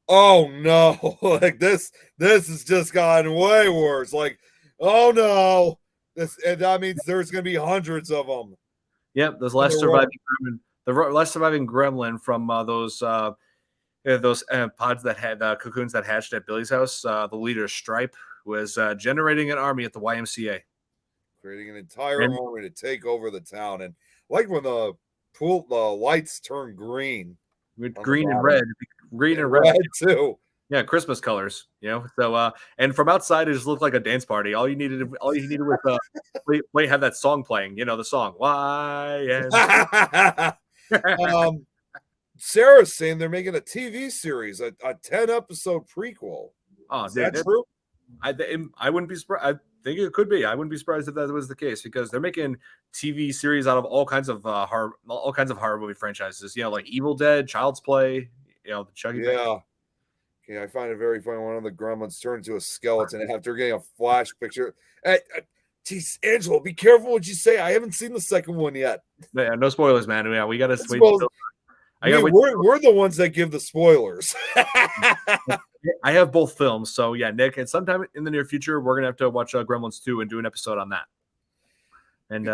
oh no, like this has just gotten way worse. Like, oh no, and that means there's gonna be hundreds of them. Yep, those last surviving gremlin, the last surviving gremlin from those pods that had cocoons that hatched at Billy's house. The leader Stripe was generating an army at the YMCA, Creating an entire army to take over the town. And like when the lights turn green, with green and red, too. Yeah, Christmas colors. So and from outside it just looked like a dance party. All you needed was have that song playing. The song YMCA. Sarah's saying they're making a TV series, a 10-episode prequel. Oh, is that true? I wouldn't be surprised. I think it could be. I wouldn't be surprised if that was the case because they're making TV series out of all kinds of horror movie franchises. Like Evil Dead, Child's Play. The Chucky. Yeah. Okay, I find it very funny. One of the Gremlins turned into a skeleton after getting a flash picture. Geez, Angelo, be careful what you say. I haven't seen the second one yet. Yeah, no spoilers, man. Yeah, we got to wait. We're the ones that give the spoilers. I have both films, so yeah, Nick. And sometime in the near future, we're gonna have to watch Gremlins 2 and do an episode on that. And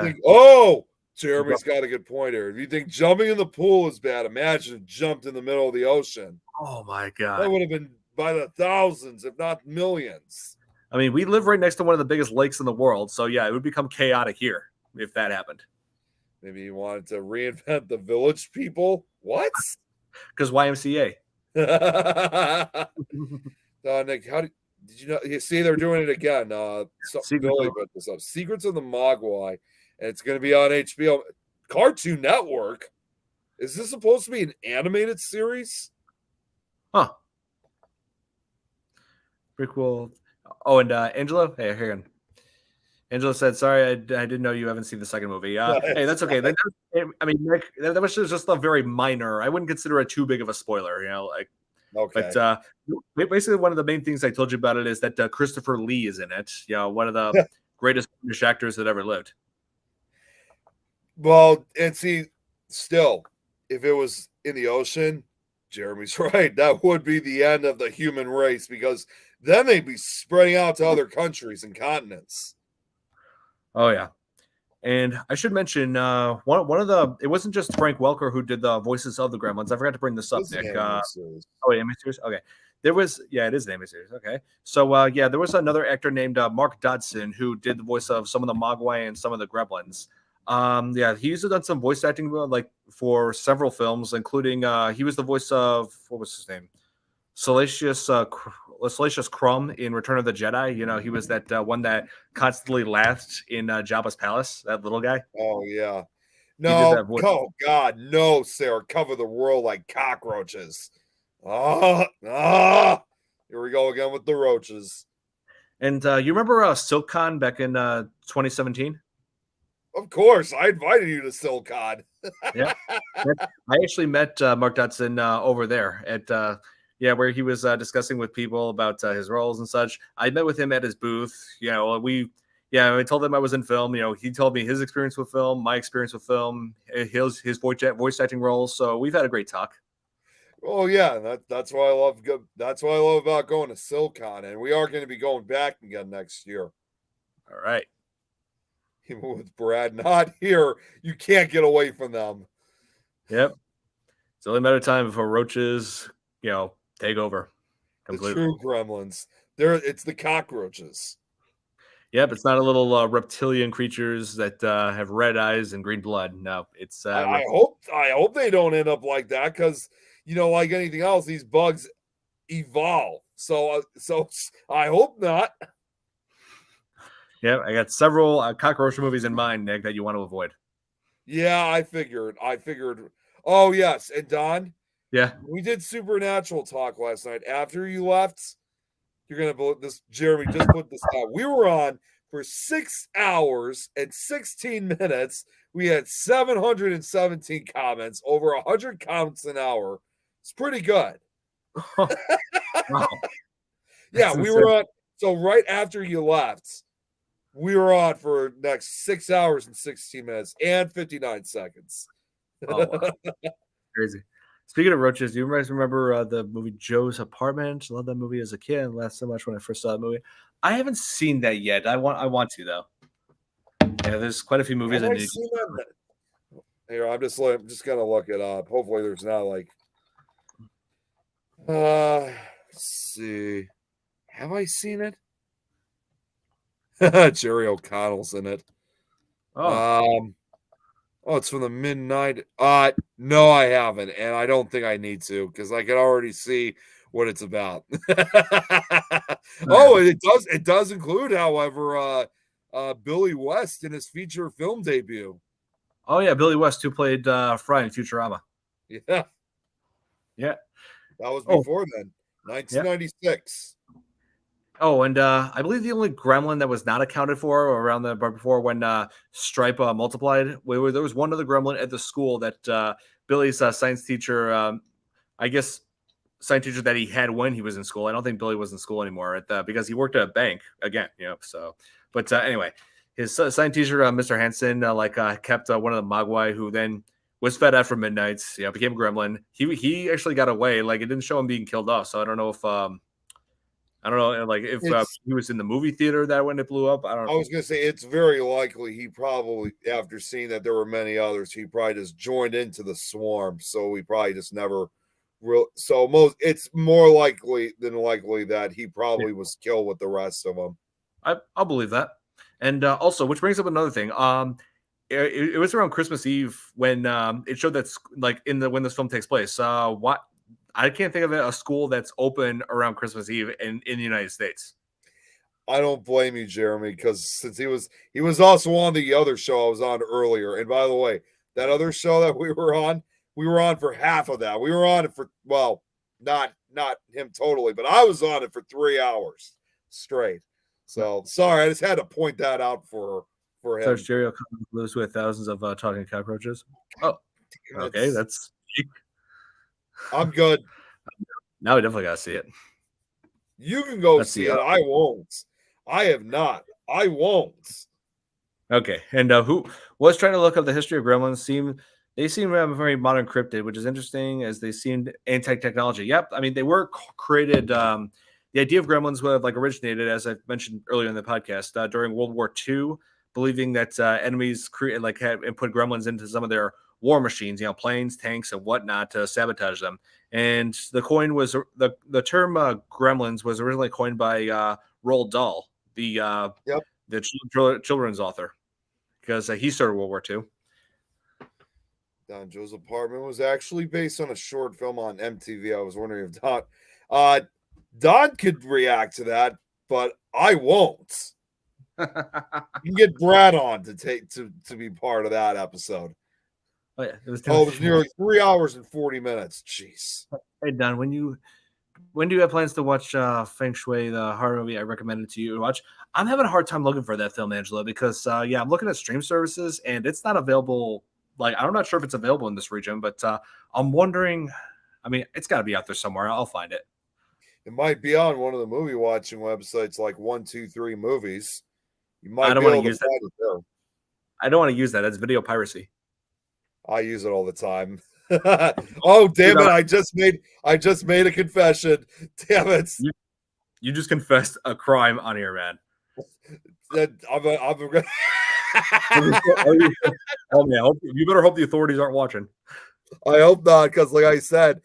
Jeremy's got a good point here. If you think jumping in the pool is bad, imagine jumped in the middle of the ocean. Oh my God, that would have been by the thousands, if not millions. I mean, we live right next to one of the biggest lakes in the world, so yeah, it would become chaotic here if that happened. Maybe you wanted to reinvent the Village People. What? Because YMCA. Nick, how did you know? You see, they're doing it again. Billy put this up. Secrets of the Mogwai, and it's going to be on HBO, Cartoon Network. Is this supposed to be an animated series? Huh. Pretty cool. Oh, and Angelo, hey, here. Angelo said, "Sorry, I didn't know you haven't seen the second movie." Hey, that's okay. I mean, Nick, that was just a very minor. I wouldn't consider it too big of a spoiler, Okay. But basically, one of the main things I told you about it is that Christopher Lee is in it. One of the greatest British actors that ever lived. Well, and see, still, if it was in the ocean, Jeremy's right. That would be the end of the human race because then they'd be spreading out to other countries and continents. Oh yeah, and I should mention one of the. It wasn't just Frank Welker who did the voices of the Gremlins. I forgot to bring this up, Nick. Anime series. Okay, it is an anime series. Okay, so there was another actor named Mark Dodson who did the voice of some of the Mogwai and some of the Gremlins. He's done some voice acting for several films, including he was the voice of what was his name, Salacious Crumb in Return of the Jedi. He was that one that constantly laughed in Jabba's palace. That little guy. Oh yeah. No. Oh God, no, Sarah. Cover the world like cockroaches. Here we go again with the roaches. And you remember SilkCon back in 2017? Of course, I invited you to SilkCon. Yeah, I actually met Mark Dodson over there at where he was discussing with people about his roles and such. I met with him at his booth. I told him I was in film. He told me his experience with film, my experience with film, his voice acting roles. So we've had a great talk. Oh yeah, that's what I love. That's what I love about going to SilkCon, and we are going to be going back again next year. All right. Even with Brad not here, you can't get away from them. Yep. It's only a matter of time before roaches, take over completely. The true gremlins. It's the cockroaches. Yep, it's not a little reptilian creatures that have red eyes and green blood. No, it's I hope they don't end up like that because like anything else, these bugs evolve. So I hope not. Yeah, I got several cockroach movies in mind, Nick, that you want to avoid. Yeah, I figured. Oh yes, and Don, Yeah. we did supernatural talk last night. After you left, you're gonna believe this. Jeremy just put this out. We were on for 6 hours and 16 minutes. We had 717 comments, over 100 comments an hour. It's pretty good. Wow. Yeah, That's we insane. were on. So right after you left, we were on for next 6 hours and 16 minutes and 59 seconds. Oh, wow. Crazy. Speaking of roaches, do you guys remember the movie Joe's Apartment? I love that movie as a kid and laughed so much when I first saw that movie. I haven't seen that yet. I want to though. Yeah, there's quite a few movies I Have I need. seen that? Here, I'm just gonna look it up. Hopefully, there's not like. Let's see. Have I seen it? Jerry O'Connell's in it. Oh, Oh, it's from the midnight. No, I haven't, and I don't think I need to because I can already see what it's about. Oh, it does include, however, Billy West in his feature film debut. oh yeah, Billy West, who played Fry in Futurama. Yeah, Yeah. that was before then, 1996. Oh, and I believe the only gremlin that was not accounted for around the bar before when Stripe multiplied, where there was one other gremlin at the school that Billy's science teacher, I guess, science teacher that he had when he was in school. I don't think Billy was in school anymore because he worked at a bank again, So, but anyway, his science teacher, Mr. Hansen, kept one of the Mogwai who then was fed after midnights. Became a gremlin. He actually got away. Like it didn't show him being killed off. So I don't know if. I don't know, like if he was in the movie theater that when it blew up. I don't know. I was going to say it's very likely he probably, after seeing that there were many others, he probably just joined into the swarm. So he probably just never real. So it's more likely than likely that he probably was killed with the rest of them. I'll believe that. And also, which brings up another thing. It was around Christmas Eve when it showed that like when this film takes place. What? I can't think of a school that's open around Christmas Eve in the United States. I don't blame you, Jeremy, because since he was also on the other show I was on earlier. And by the way, that other show that we were on for half of that. We were on it for, well, not him totally, but I was on it for 3 hours straight. So sorry, I just had to point that out for him. So Jerry O'Connell lives with thousands of talking cockroaches. Oh, okay, that's. I'm good. Now we definitely gotta see it. You can go see it. I won't. I have not. I won't. Okay, and who was trying to look up the history of Gremlins? They seem to have a very modern cryptid, which is interesting as they seemed anti-technology. Yep, I mean they were created. The idea of Gremlins would have originated, as I mentioned earlier in the podcast, during World War II, believing that enemies had put Gremlins into some of their war machines, planes, tanks, and whatnot to sabotage them. And the term Gremlins was originally coined by Roald Dahl, the children's author, because he started World War II. Don Joe's Apartment was actually based on a short film on MTV. I was wondering if Don could react to that, but I won't. You can get Brad on to be part of that episode. Oh yeah, it was nearly 3 hours and 40 minutes. Jeez. Hey Don, when do you have plans to watch Feng Shui, the horror movie I recommended to you to watch? I'm having a hard time looking for that film, Angela, because I'm looking at stream services and it's not available. I'm not sure if it's available in this region, but I'm wondering. I mean, it's got to be out there somewhere. I'll find it. It might be on one of the movie watching websites like 123 Movies. You might. I don't want to use that. I don't want to use that. That's video piracy. I use it all the time. Oh, damn it. I just made a confession. Damn it. You just confessed a crime on here, man. Oh man, you better hope the authorities aren't watching. I hope not, because like I said,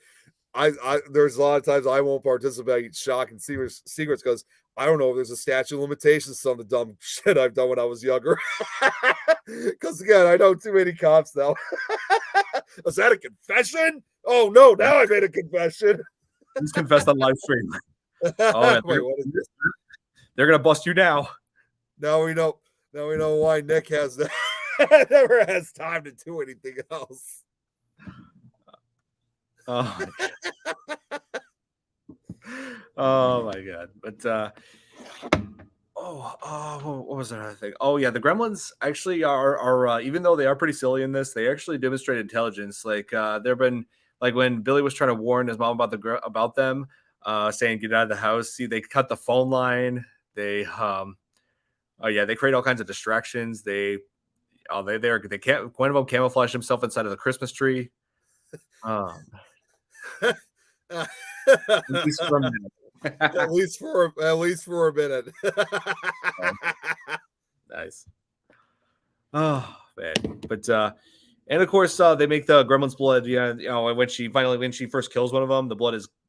I there's a lot of times I won't participate in shock and secrets because I don't know if there's a statute of limitations on the dumb shit I've done when I was younger. Because again, I know too many cops now. Was that a confession? Oh no, now I made a confession. He's confessed on live stream. Oh, yeah, Wait, what is this? They're gonna bust you now. Now we know why Nick has never has time to do anything else. Oh, oh my god! But what was another thing? Oh yeah, the Gremlins actually are even though they are pretty silly in this, they actually demonstrate intelligence. Like there've been like when Billy was trying to warn his mom about them, saying get out of the house. See, they cut the phone line. They oh yeah, they create all kinds of distractions. They can't. One of them camouflage himself inside of the Christmas tree. At least for a minute. at least for a minute. Nice. Oh man, but and of course they make the Gremlin's blood. Yeah, you know when she first kills one of them, the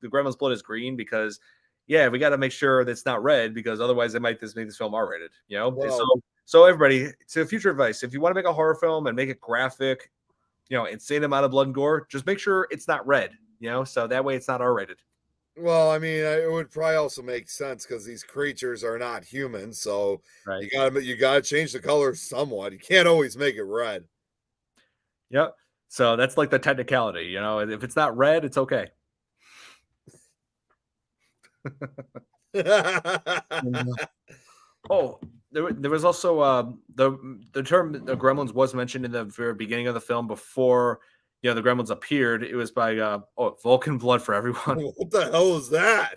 Gremlin's blood is green because yeah, we got to make sure that it's not red because otherwise they might just make this film R-rated. You know, Well, so everybody, to future advice, if you want to make a horror film and make it graphic, you know, insane amount of blood and gore, just make sure it's not red. You know, so that way it's not R-rated. Well, I mean, it would probably also make sense because these creatures are not human, so Right. you gotta change the color somewhat. You can't always make it red. Yep. So that's like the technicality, you know. If it's not red, it's okay. Oh, there was also the term the Gremlins was mentioned in the very beginning of the film before the Gremlins appeared. It was by Vulcan blood for everyone. What the hell is that?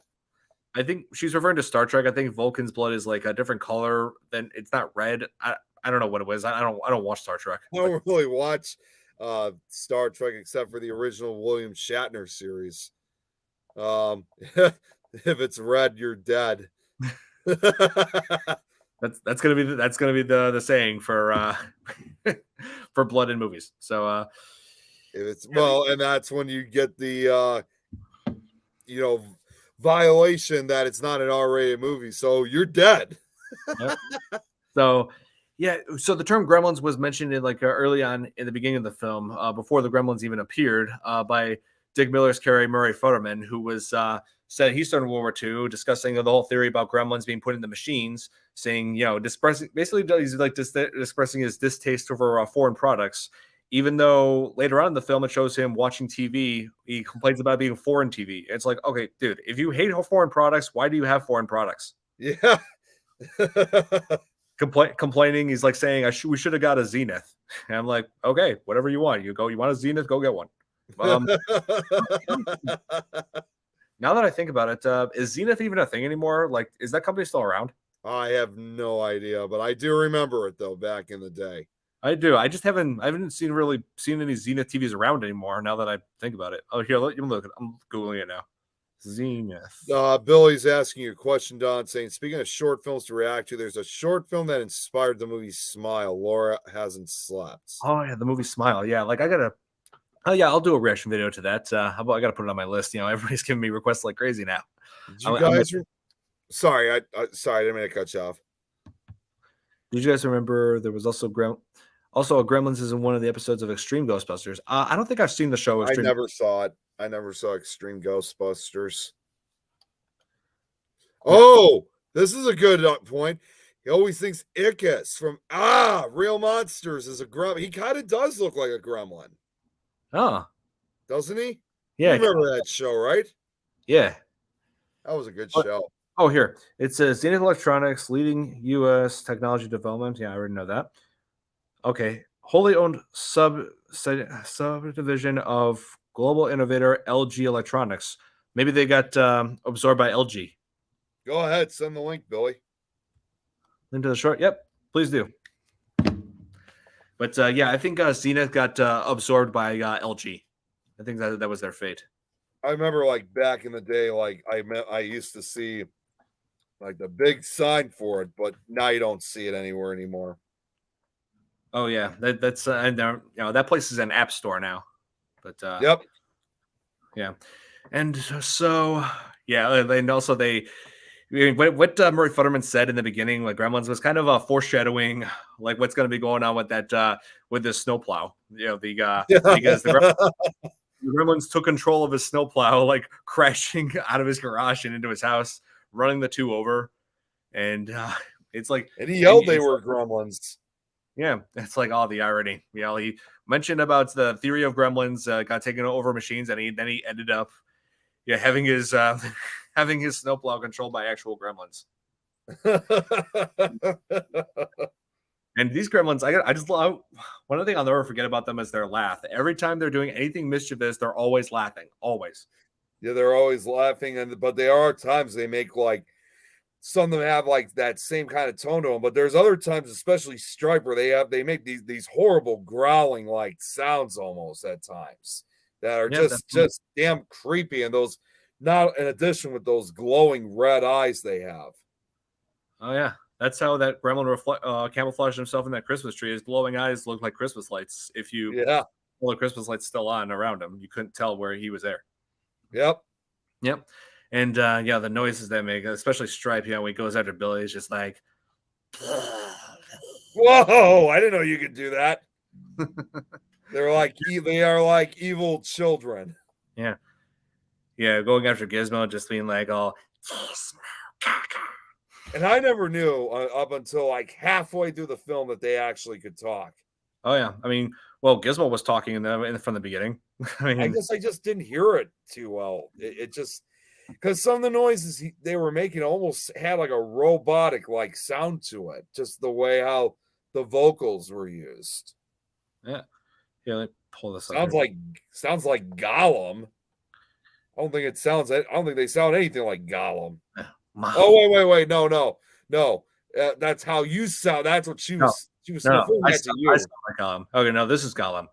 I think she's referring to Star Trek. I think Vulcan's blood is like a different color than it's not red. I don't know what it was. I don't watch Star Trek. I don't really watch Star Trek except for the original William Shatner series. If it's red, you're dead. That's gonna be the saying for for blood in movies. So if it's and that's when you get the violation that it's not an R-rated movie, so you're dead. Yep. So yeah, so the term Gremlins was mentioned in like early on in the beginning of the film, before the Gremlins even appeared, by Dick Miller's Carrie Murray Futterman, who was said he started World War II, discussing the whole theory about Gremlins being put into machines, saying basically he's like expressing his distaste over foreign products. Even though later on in the film it shows him watching TV, he complains about being foreign TV. It's like, okay, dude, if you hate foreign products, why do you have foreign products? Yeah. Complaining, he's like saying, we should have got a Zenith. And I'm like, okay, whatever you want. You want a Zenith, go get one. Now that I think about it, is Zenith even a thing anymore? Like, is that company still around? I have no idea, but I do remember it though back in the day. I do. I haven't seen any Zenith TVs around anymore. Now that I think about it. Oh, here, let you look. I'm googling it now. Zenith. Billy's asking you a question, Don, saying, speaking of short films to react to, there's a short film that inspired the movie Smile. Laura hasn't slept. Oh yeah, the movie Smile. Yeah, like I gotta. Oh yeah, I'll do a reaction video to that. How about I gotta put it on my list? You know, everybody's giving me requests like crazy now. Did you guys? Sorry, I didn't mean to cut you off. Did you guys remember there was also a Gremlins is in one of the episodes of Extreme Ghostbusters? I don't think I've seen the show. I never saw it. I never saw Extreme Ghostbusters. Oh, this is a good point. He always thinks Ickis from Real Monsters is a gremlin. He kind of does look like a gremlin. Oh. Doesn't he? Yeah. You remember that show, right? Yeah. That was a good show. Oh, here. It says Zenith Electronics, leading U.S. technology development. Yeah, I already know that. Okay. Wholly owned subdivision of global innovator LG Electronics. Maybe they got absorbed by LG. Go ahead. Send the link, Billy. Link to the short? Yep. Please do. But yeah, I think Zenith got absorbed by LG. I think that was their fate. I remember like back in the day, like I used to see like the big sign for it, but now you don't see it anywhere anymore. Oh yeah, that's and that place is an app store now. But yep, yeah, and so yeah, and also what Murray Futterman said in the beginning, like Gremlins, was kind of a foreshadowing, like what's going to be going on with that with this snowplow. Because the Gremlins took control of his snowplow, like crashing out of his garage and into his house, running the two over, and it's like, and he yelled they were Gremlins. Yeah, it's like all the irony. He mentioned about the theory of Gremlins got taken over machines, and then he ended up having his having his snowplow controlled by actual gremlins. And these gremlins, I just love one thing I'll never forget about them is their laugh. Every time they're doing anything mischievous, they're always laughing. Always. Yeah, they're always laughing, but there are times they make like some of them have like that same kind of tone to them, but there's other times, especially Striper, they make these horrible growling like sounds almost at times that are just damn creepy, and those, not in addition with those glowing red eyes they have. Oh yeah, that's how that gremlin camouflaged himself in that Christmas tree. His glowing eyes looked like Christmas lights. If you all the Christmas lights still on around him, you couldn't tell where he was there. Yep. And the noises they make, especially Stripe, when he goes after Billy, is just like, whoa! I didn't know you could do that. They are like evil children. Yeah, going after Gizmo, just being like, all. And I never knew up until like halfway through the film that they actually could talk. Oh yeah, I mean, well, Gizmo was talking from the beginning. I guess I just didn't hear it too well. It just, because some of the noises they were making almost had like a robotic like sound to it, just the way how the vocals were used. Yeah, let me pull this up. Sounds like Gollum. I don't think they sound anything like Gollum. Oh wait, no. That's how you sound. That's what she was. She was I sound like Gollum. Okay, no, this is Gollum.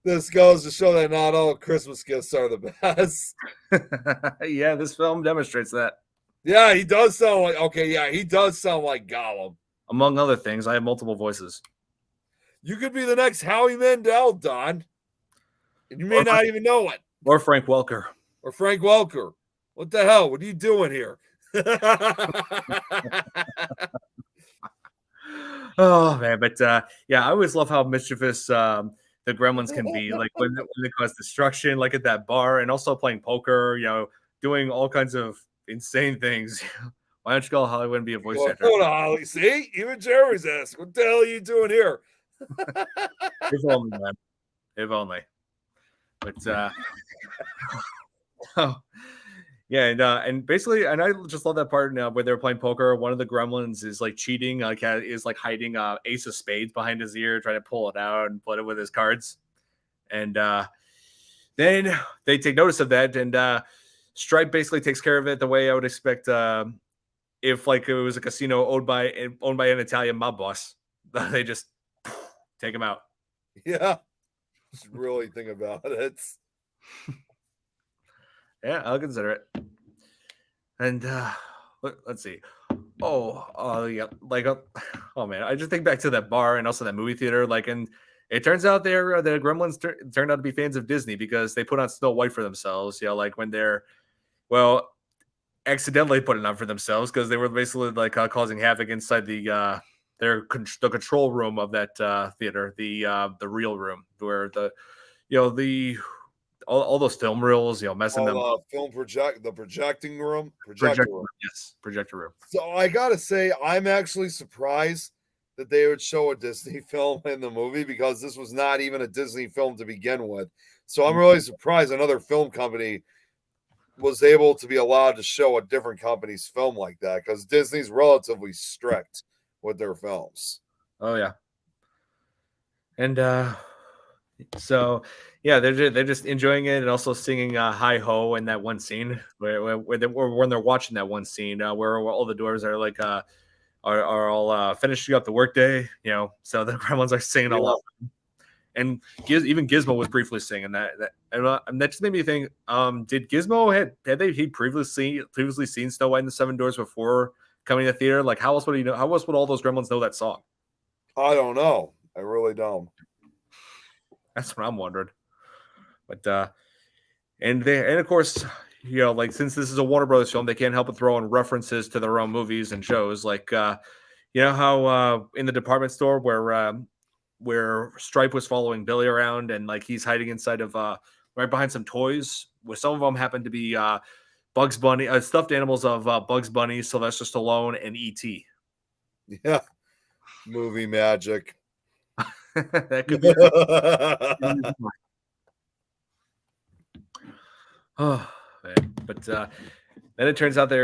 This goes to show that not all Christmas gifts are the best. Yeah, this film demonstrates that. Yeah, he does sound like he does sound like Gollum. Among other things, I have multiple voices. You could be the next Howie Mandel, Don. And you may not even know it. Or Frank Welker. What the hell? What are you doing here? Oh man, but I always love how mischievous the Gremlins can be. Like when they cause destruction, like at that bar, and also playing poker. Doing all kinds of insane things. Why don't you call Hollywood and be a voice actor? Hold on, Holly. See, even Jerry's asking, "What the hell are you doing here?" If only, man. If only. But and basically, and I just love that part now where they're playing poker. One of the Gremlins is like cheating, is hiding ace of spades behind his ear, trying to pull it out and put it with his cards. And then they take notice of that, and Stripe basically takes care of it the way I would expect if like it was a casino owned by an Italian mob boss. They just take him out. Yeah. Just really think about it. Yeah, I'll consider it. And let's see. Oh man, I just think back to that bar and also that movie theater. And it turns out the Gremlins turned out to be fans of Disney because they put on Snow White for themselves. Like when they're accidentally put it on for themselves because they were basically causing havoc inside the control room of that theater, the real room where all those film reels, messing them up. The projecting room. Projector room. Yes, projector room. So I gotta say, I'm actually surprised that they would show a Disney film in the movie because this was not even a Disney film to begin with. So I'm really surprised another film company was able to be allowed to show a different company's film like that because Disney's relatively strict with their films. Oh yeah. And so yeah, they're just enjoying it and also singing "Hi Ho" in that one scene when they're watching that one scene where all the doors are are all finishing up the workday, So the Gremlins are singing along, and even Gizmo was briefly singing that, and that just made me think: did Gizmo had he previously seen Snow White and the Seven Dwarfs before coming to the theater? Like, how else would he know? How else would all those Gremlins know that song? I don't know. I really don't. That's what I'm wondering. But and of course, like since this is a Warner Brothers film, they can't help but throw in references to their own movies and shows. Like you know how in the department store where Stripe was following Billy around and like he's hiding inside of right behind some toys, where some of them happen to be Bugs Bunny, stuffed animals of Bugs Bunny, Sylvester Stallone, and E.T. Yeah. Movie magic. That could be. Oh man, but then it turns out they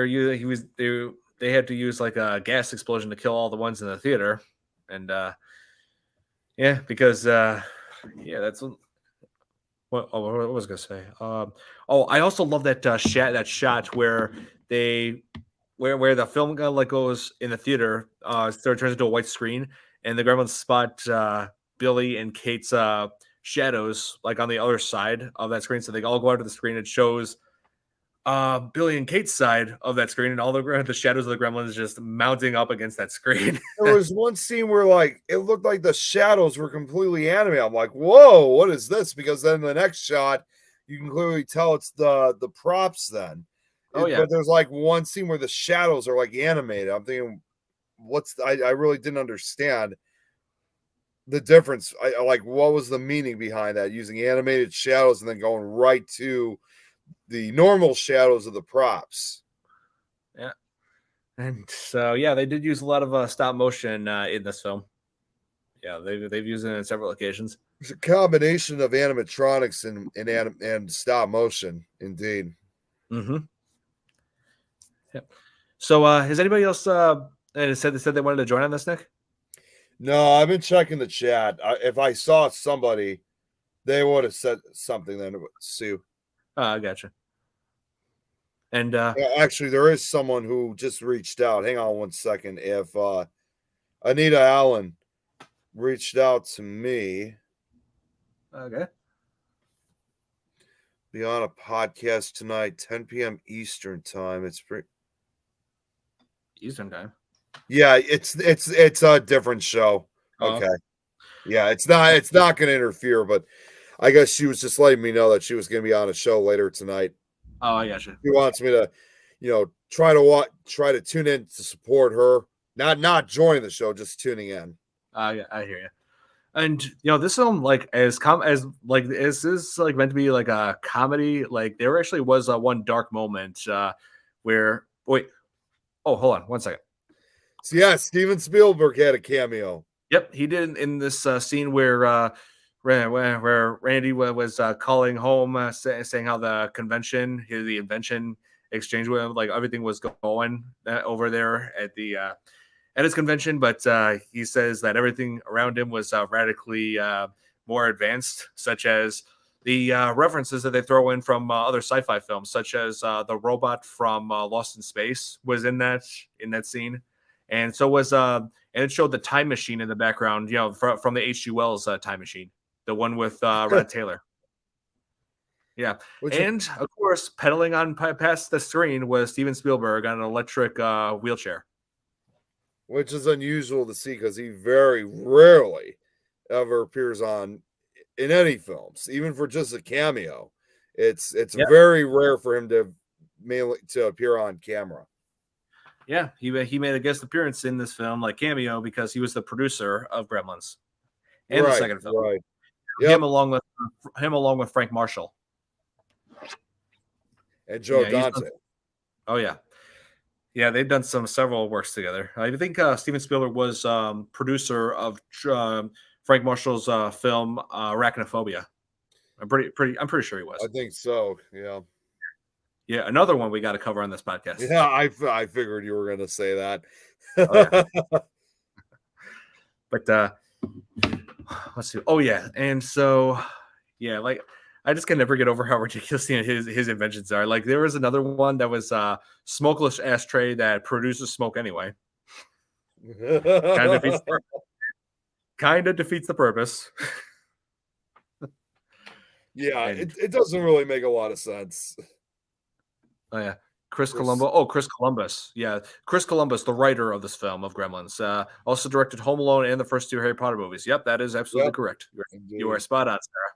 had to use like a gas explosion to kill all the ones in the theater, and yeah, because yeah, that's what was I gonna say. Oh, I also love that shot where where the film like goes in the theater, so it turns into a white screen, and the Gremlins spot Billy and Kate's shadows like on the other side of that screen, so they all go out to the screen. It shows Billy and Kate's side of that screen, and all the shadows of the Gremlins just mounting up against that screen. There was one scene where like it looked like the shadows were completely animated. I'm like, whoa, what is this? Because then the next shot, you can clearly tell it's the props then. Oh yeah, But there's like one scene where the shadows are like animated. I'm thinking, I really didn't understand the difference. I like what was the meaning behind that, using animated shadows and then going right to the normal shadows of the props. yeah. And so yeah, they did use a lot of stop motion in this film. Yeah, they've used it in several occasions. It's a combination of animatronics and stop motion, indeed. Mm-hmm. Yep. So has anybody else said they wanted to join on this, Nick? No, I've been checking the chat. If I saw somebody, they would have said something. Then Sue. I gotcha. And Yeah, actually, there is someone who just reached out. Hang on one second. If Anita Allen reached out to me, okay, be on a podcast tonight, 10 p.m. Eastern time. It's pretty Eastern time. Yeah, it's a different show. Okay. Yeah, it's not going to interfere, but I guess she was just letting me know that she was going to be on a show later tonight. Oh, I gotcha. She wants me to, try to tune in to support her, not join the show, just tuning in. Yeah, I hear you. And this film, like as this is like meant to be like a comedy. Like there actually was one dark moment where hold on one second. So yeah, Steven Spielberg had a cameo. Yep, he did in this scene where Randy was calling home, saying how the convention, the invention exchange with him, like everything was going over there at his convention, but he says that everything around him was radically more advanced, such as the references that they throw in from other sci-fi films, such as the robot from Lost in Space was in that scene, and so was and it showed the time machine in the background, from the H.G. Wells time machine, the one with Rod Taylor. Yeah, and of course, pedaling on past the screen was Steven Spielberg on an electric wheelchair. Which is unusual to see because he very rarely ever appears in any films, even for just a cameo. It's very rare for him to appear on camera. Yeah, he made a guest appearance in this film, like cameo, because he was the producer of Gremlins and the second film. Right. Yep. Him along with Frank Marshall and Joe Dante. Yeah, they've done several works together. I think Steven Spielberg was producer of Frank Marshall's film Arachnophobia. I'm pretty sure he was. I think so. Yeah. Yeah, another one we got to cover on this podcast. Yeah, I figured you were going to say that. Oh, yeah. But let's see. Oh yeah, and so yeah, like I just can never get over how ridiculous his inventions are. Like there was another one that was a smokeless ashtray that produces smoke anyway. Kind of defeats the purpose. Yeah, it doesn't really make a lot of sense. Oh yeah, Chris Columbus. Oh, Chris Columbus. Yeah, Chris Columbus, the writer of this film of Gremlins, also directed Home Alone and the first 2 Harry Potter movies. Yep, that is absolutely Yep, correct. You are indeed. spot on, Sarah.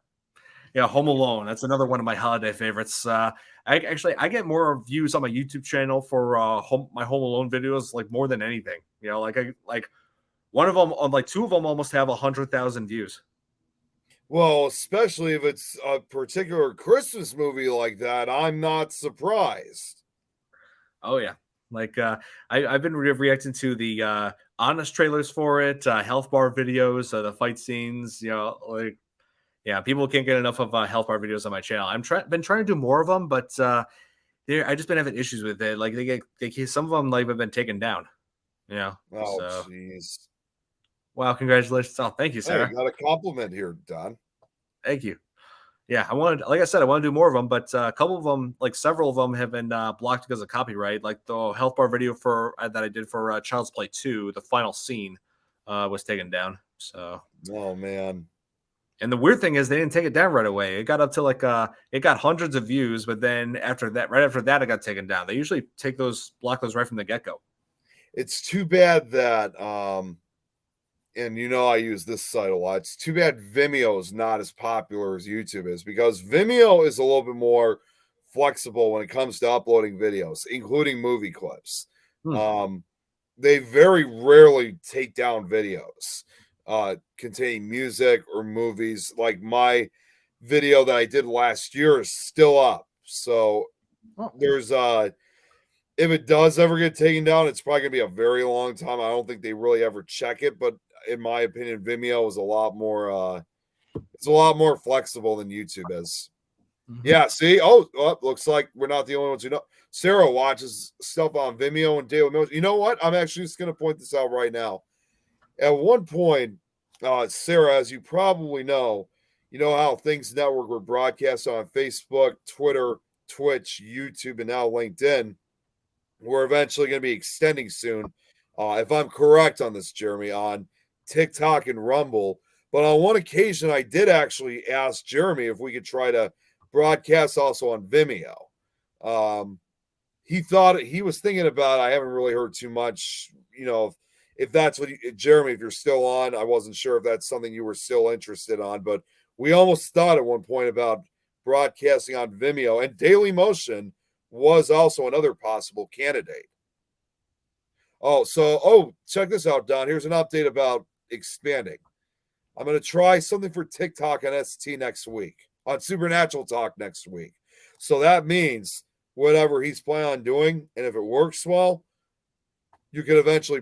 Yeah, Home Alone. That's another one of my holiday favorites. I get more views on my YouTube channel for my Home Alone videos, like more than anything. You know, like one of them on like 2 of them almost have 100,000 views. Well, especially if it's a particular Christmas movie like that, I'm not surprised. Oh yeah, like I've been reacting to the honest trailers for it, health bar videos, the fight scenes. You know, like yeah, people can't get enough of health bar videos on my channel. Been trying to do more of them, but I just been having issues with it. Like some of them like have been taken down. You know, Oh, so jeez. wow, congratulations! Oh, thank you, Hey, Sarah. got a compliment here, Don. Thank you. Yeah, like I said, I want to do more of them, but a couple of them, like several of them, have been blocked because of copyright. Like the health bar video for that I did for Child's Play 2, the final scene was taken down. So, Oh man. and the weird thing is they didn't take it down right away. It got up to like it got hundreds of views, but then right after that, it got taken down. They usually block those right from the get go. It's too bad that and you know I use this site a lot. It's too bad Vimeo is not as popular as YouTube is, because Vimeo is a little bit more flexible when it comes to uploading videos, including movie clips. Hmm. They very rarely take down videos containing music or movies. Like my video that I did last year is still up. So Oh. there's if it does ever get taken down, it's probably gonna be a very long time. I don't think they really ever check it, but in my opinion, Vimeo is a lot more it's a lot more flexible than YouTube is. Mhm. Yeah, see, oh, looks like we're not the only ones who know. Sarah watches stuff on Vimeo and Daily Mills. You know what? I'm actually just gonna point this out right now. At one point, Sarah, as you probably know, you know how Things Network were broadcast on Facebook, Twitter, Twitch, YouTube, and now LinkedIn. We're eventually going to be extending soon, if I'm correct on this, Jeremy, on TikTok and Rumble. But on one occasion, I did actually ask Jeremy if we could try to broadcast also on Vimeo. He was thinking about it. I haven't really heard too much, you know, if that's what Jeremy, if you're still on, I wasn't sure if that's something you were still interested on, but we almost thought at one point about broadcasting on Vimeo, and Daily Motion was also another possible candidate. Check this out, Don. Here's an update about expanding. I'm going to try something for TikTok on ST next week, on Supernatural Talk next week. So that means whatever he's planning on doing, and if it works well, you could eventually,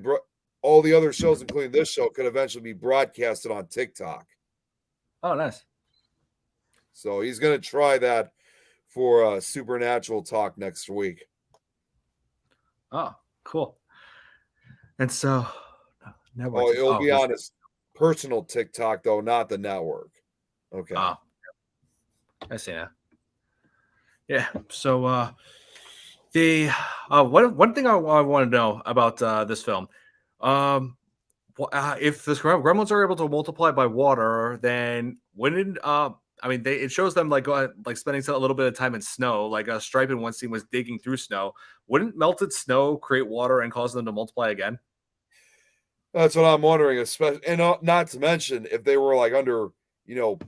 all the other shows, including this show, could eventually be broadcasted on TikTok. Oh, nice. So he's going to try that for Supernatural Talk next week. Oh, cool. And so, it'll be on his personal TikTok, though, not the network. Okay. Oh, I see now. Yeah. So, the one thing I want to know about this film, if the gremlins are able to multiply by water, then wouldn't I mean, it shows them like spending a little bit of time in snow. Like Stripe in one scene was digging through snow. Wouldn't melted snow create water and cause them to multiply again? That's what I'm wondering, especially, and not to mention if they were like under, you know,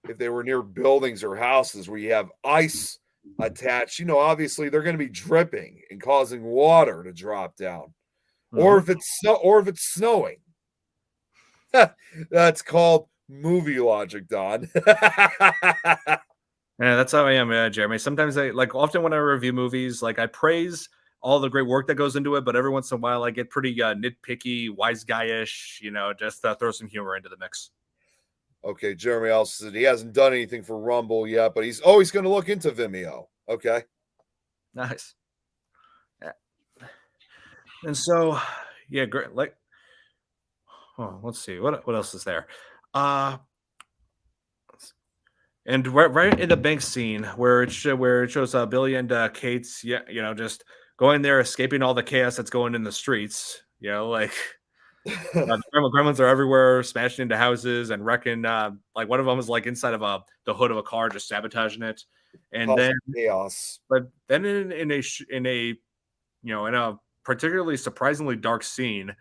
if they were near buildings or houses where you have ice attached, you know, obviously they're going to be dripping and causing water to drop down. Mm-hmm. Or if it's snowing. That's called movie logic, Don. Yeah, that's how I am, Jeremy. Sometimes often when I review movies, like I praise all the great work that goes into it, but every once in a while I get pretty nitpicky, wise guy-ish, you know, just throw some humor into the mix. Okay, Jeremy also said he hasn't done anything for Rumble yet, but he's always going to look into Vimeo. Okay. Nice. Yeah. And so, yeah, great. Like, let's see what else is there. And right in the bank scene where it shows Billy and Kate's, yeah, you know, just going there, escaping all the chaos that's going in the streets. You know, like the gremlins are everywhere, smashing into houses and wrecking. Like one of them is like inside of the hood of a car, just sabotaging it. And then chaos. but then in a particularly surprisingly dark scene,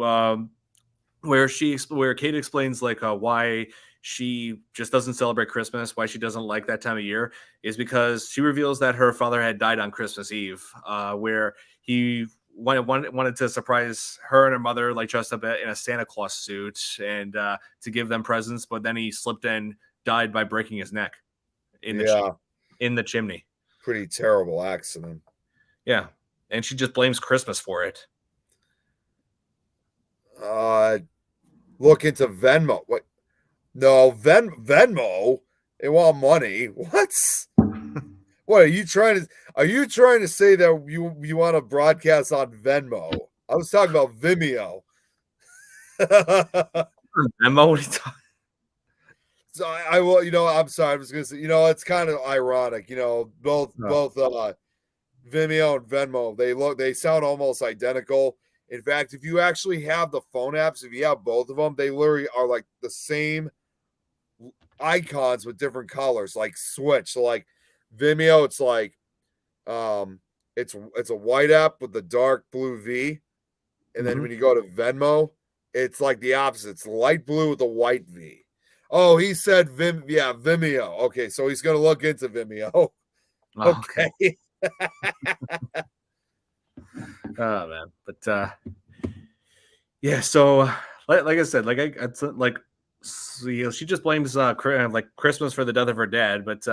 um, where Kate explains like why she just doesn't celebrate Christmas, why she doesn't like that time of year, is because she reveals that her father had died on Christmas Eve, where he wanted to surprise her and her mother, like dressed up in a Santa Claus suit and to give them presents, but then he slipped and died by breaking his neck in the chimney. Pretty terrible accident. Yeah, and she just blames Christmas for it. Look into Venmo. What? No, Venmo. They want money. What? What are you trying to say that you want to broadcast on Venmo? I was talking about Vimeo. Venmo? What are you talking? So I will, I'm sorry. I was going to say, it's kind of ironic, both Vimeo and Venmo, they sound almost identical. In fact, if you actually have the phone apps, if you have both of them, they literally are like the same icons with different colors, like switch. So like Vimeo, it's like it's a white app with the dark blue V. And then when you go to Venmo, it's like the opposite. It's light blue with a white V. Oh, he said Vimeo. Okay, so he's gonna look into Vimeo. Okay. Oh man, but yeah. So like I said, she just blames like Christmas for the death of her dad, but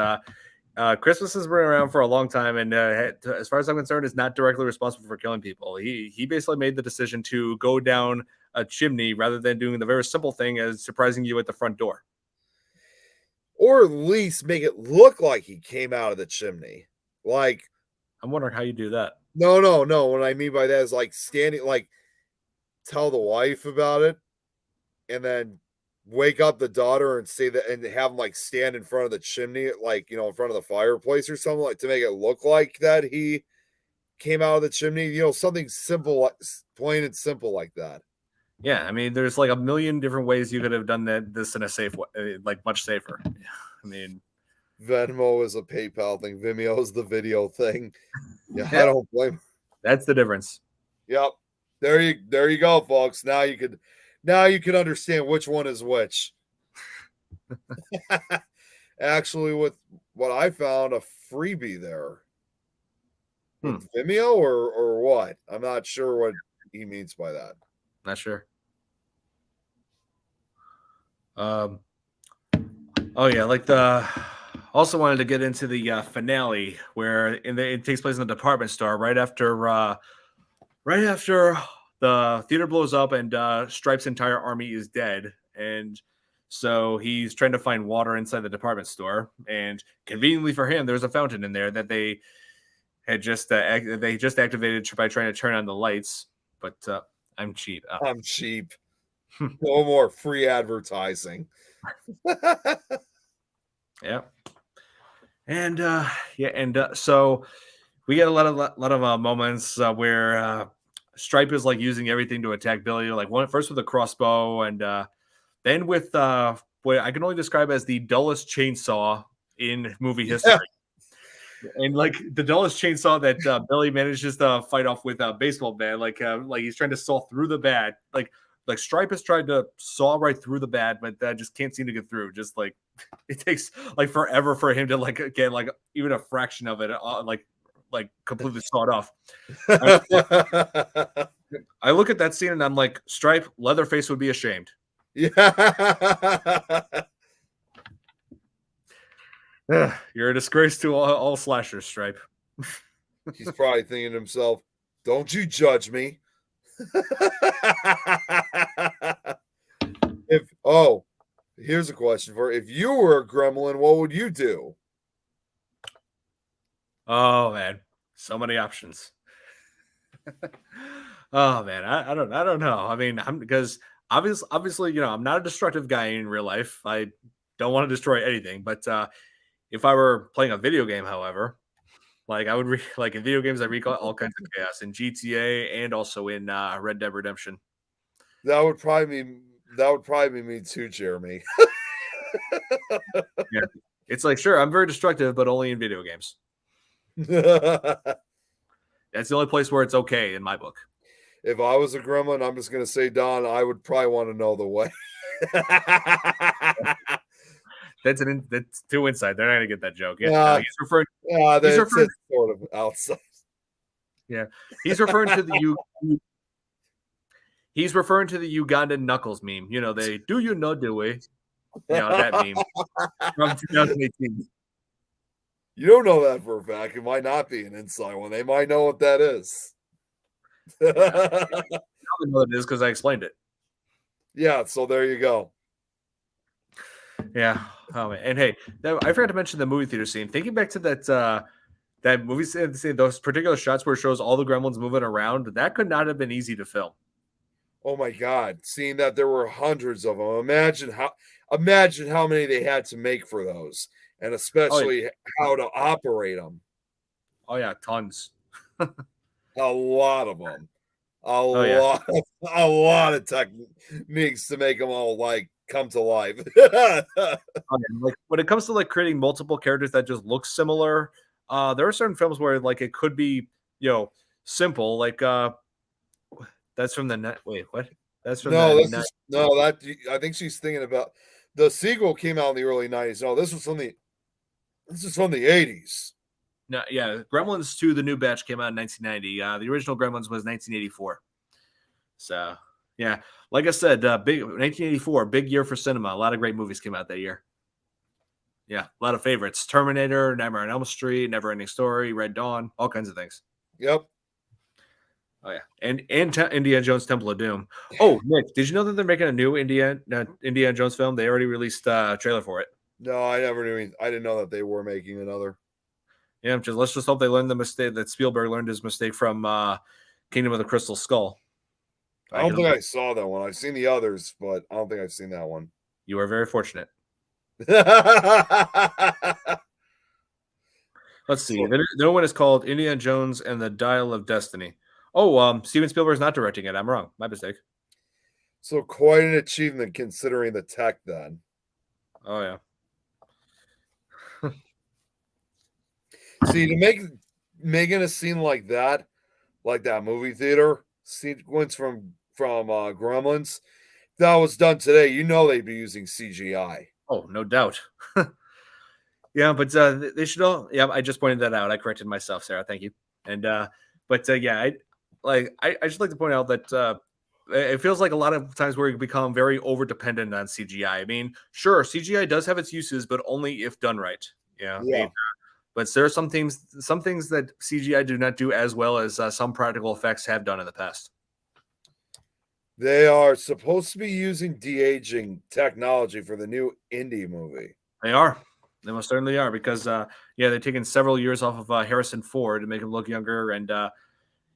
Christmas has been around for a long time, and as far as I'm concerned, is not directly responsible for killing people. He basically made the decision to go down a chimney rather than doing the very simple thing as surprising you at the front door, or at least make it look like he came out of the chimney. Like, I'm wondering how you do that. No. What I mean by that is like standing, like tell the wife about it, and then wake up the daughter and say that, and have them like stand in front of the chimney, like in front of the fireplace or something, like to make it look like that he came out of the chimney. Something simple, plain and simple like that. Yeah, I mean, there's like a million different ways you could have done this in a safe way, like much safer. I mean, Venmo is a PayPal thing. Vimeo is the video thing. Yeah, I don't blame. That's the difference. Yep. There you go, folks. Now you can understand which one is which. Actually, with what I found, a freebie there. With Vimeo or what? I'm not sure what he means by that. Not sure. Oh yeah, like also wanted to get into the finale where it takes place in the department store right after the theater blows up and Stripe's entire army is dead, and so he's trying to find water inside the department store, and conveniently for him, there's a fountain in there that they had just activated by trying to turn on the lights, but I'm cheap. I'm cheap. No more free advertising. Yeah. And so we get a lot of moments where Stripe is like using everything to attack Billy, like first with a crossbow, and then with what I can only describe as the dullest chainsaw in movie history. Yeah. And like the dullest chainsaw that Billy manages to fight off with a baseball bat, like he's trying to saw through the bat, like Stripe has tried to saw right through the bat, but just can't seem to get through. Just like it takes like forever for him to like get like even a fraction of it like completely sawed off. I look at that scene and I'm like, Stripe, Leatherface would be ashamed. Yeah. You're a disgrace to all slashers, Stripe. He's probably thinking to himself, don't you judge me. Here's a question for if you were a gremlin, what would you do? Oh man, so many options. Oh man, I don't know. I mean, because obviously, I'm not a destructive guy in real life. I don't want to destroy anything, but if I were playing a video game, however, like I would like in video games, I wreak all kinds of chaos in GTA and also in Red Dead Redemption. That would probably be me too, Jeremy. Yeah. It's like, sure, I'm very destructive, but only in video games. That's the only place where it's okay in my book. If I was a gremlin, I'm just gonna say, Don, I would probably want to know the way. That's too inside. They're not gonna get that joke. Yeah, Yeah, he's referring. yeah, He's that's referring. sort of outside. Yeah, he's referring to the He's referring to the Ugandan Knuckles meme. You know, they do you know the way? You know, that meme from 2018. You don't know that for a fact. It might not be an inside one. They might know what that is. Yeah. I probably know what it is because I explained it. Yeah, so there you go. Yeah. Oh man. And hey, I forgot to mention the movie theater scene. Thinking back to that movie scene, those particular shots where it shows all the gremlins moving around, that could not have been easy to film. Oh my God! Seeing that there were hundreds of them, imagine how many they had to make for those, and especially how to operate them. Oh yeah, tons. A lot of them. A lot of techniques to make them all like come to life. Like when it comes to like creating multiple characters that just look similar, there are certain films where like it could be, simple. Like that's from the net. Wait, what? That's from that I think she's thinking about the sequel came out in the early 90s. No, this is from the 80s. No, yeah, Gremlins 2, the new batch came out in 1990. The original Gremlins was 1984. So, yeah, like I said, big 1984, big year for cinema. A lot of great movies came out that year. Yeah, a lot of favorites: Terminator, Nightmare on Elm Street, Never Ending Story, Red Dawn, all kinds of things. Yep. Oh yeah, and Indiana Jones: Temple of Doom. Oh, Nick, did you know that they're making a new Indiana Jones film? They already released a trailer for it. No, I never knew. I didn't know that they were making another. Yeah, let's just hope they learned the mistake that Spielberg learned his mistake from Kingdom of the Crystal Skull. I don't think I saw that one. I've seen the others, but I don't think I've seen that one. You are very fortunate. Let's see. The new one is called Indiana Jones and the Dial of Destiny. Oh, Steven Spielberg's not directing it. I'm wrong. My mistake. So quite an achievement considering the tech then. Oh, yeah. See, to making a scene like that movie theater sequence from Gremlins, that was done today, they'd be using CGI. Oh, no doubt. Yeah, but they should all. Yeah, I just pointed that out. I corrected myself, Sarah. Thank you. And yeah, I just like to point out that it feels like a lot of times we become very over dependent on CGI. I mean, sure, CGI does have its uses, but only if done right. Yeah. But there are some things that CGI do not do as well as some practical effects have done in the past. They are supposed to be using de-aging technology for the new indie movie. They are. They most certainly are because, they've taken several years off of Harrison Ford to make him look younger. And,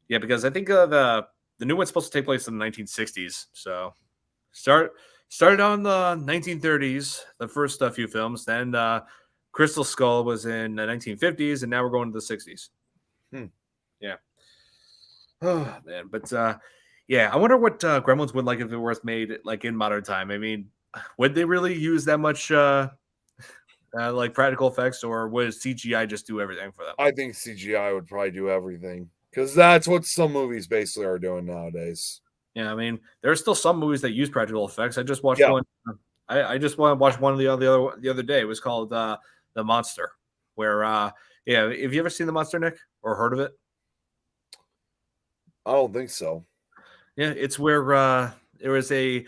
because I think the new one's supposed to take place in the 1960s. So started on the 1930s, the first few films. Then Crystal Skull was in the 1950s, and now we're going to the 60s. Yeah. Oh, man. But, I wonder what Gremlins would like if it was made like in modern time. I mean, would they really use that much like practical effects, or would CGI just do everything for them? I think CGI would probably do everything because that's what some movies basically are doing nowadays. Yeah, I mean, there are still some movies that use practical effects. I just watched one. I just want to watch one of the other day. It was called The Monster. Where have you ever seen The Monster, Nick, or heard of it? I don't think so. Yeah, it's where there was a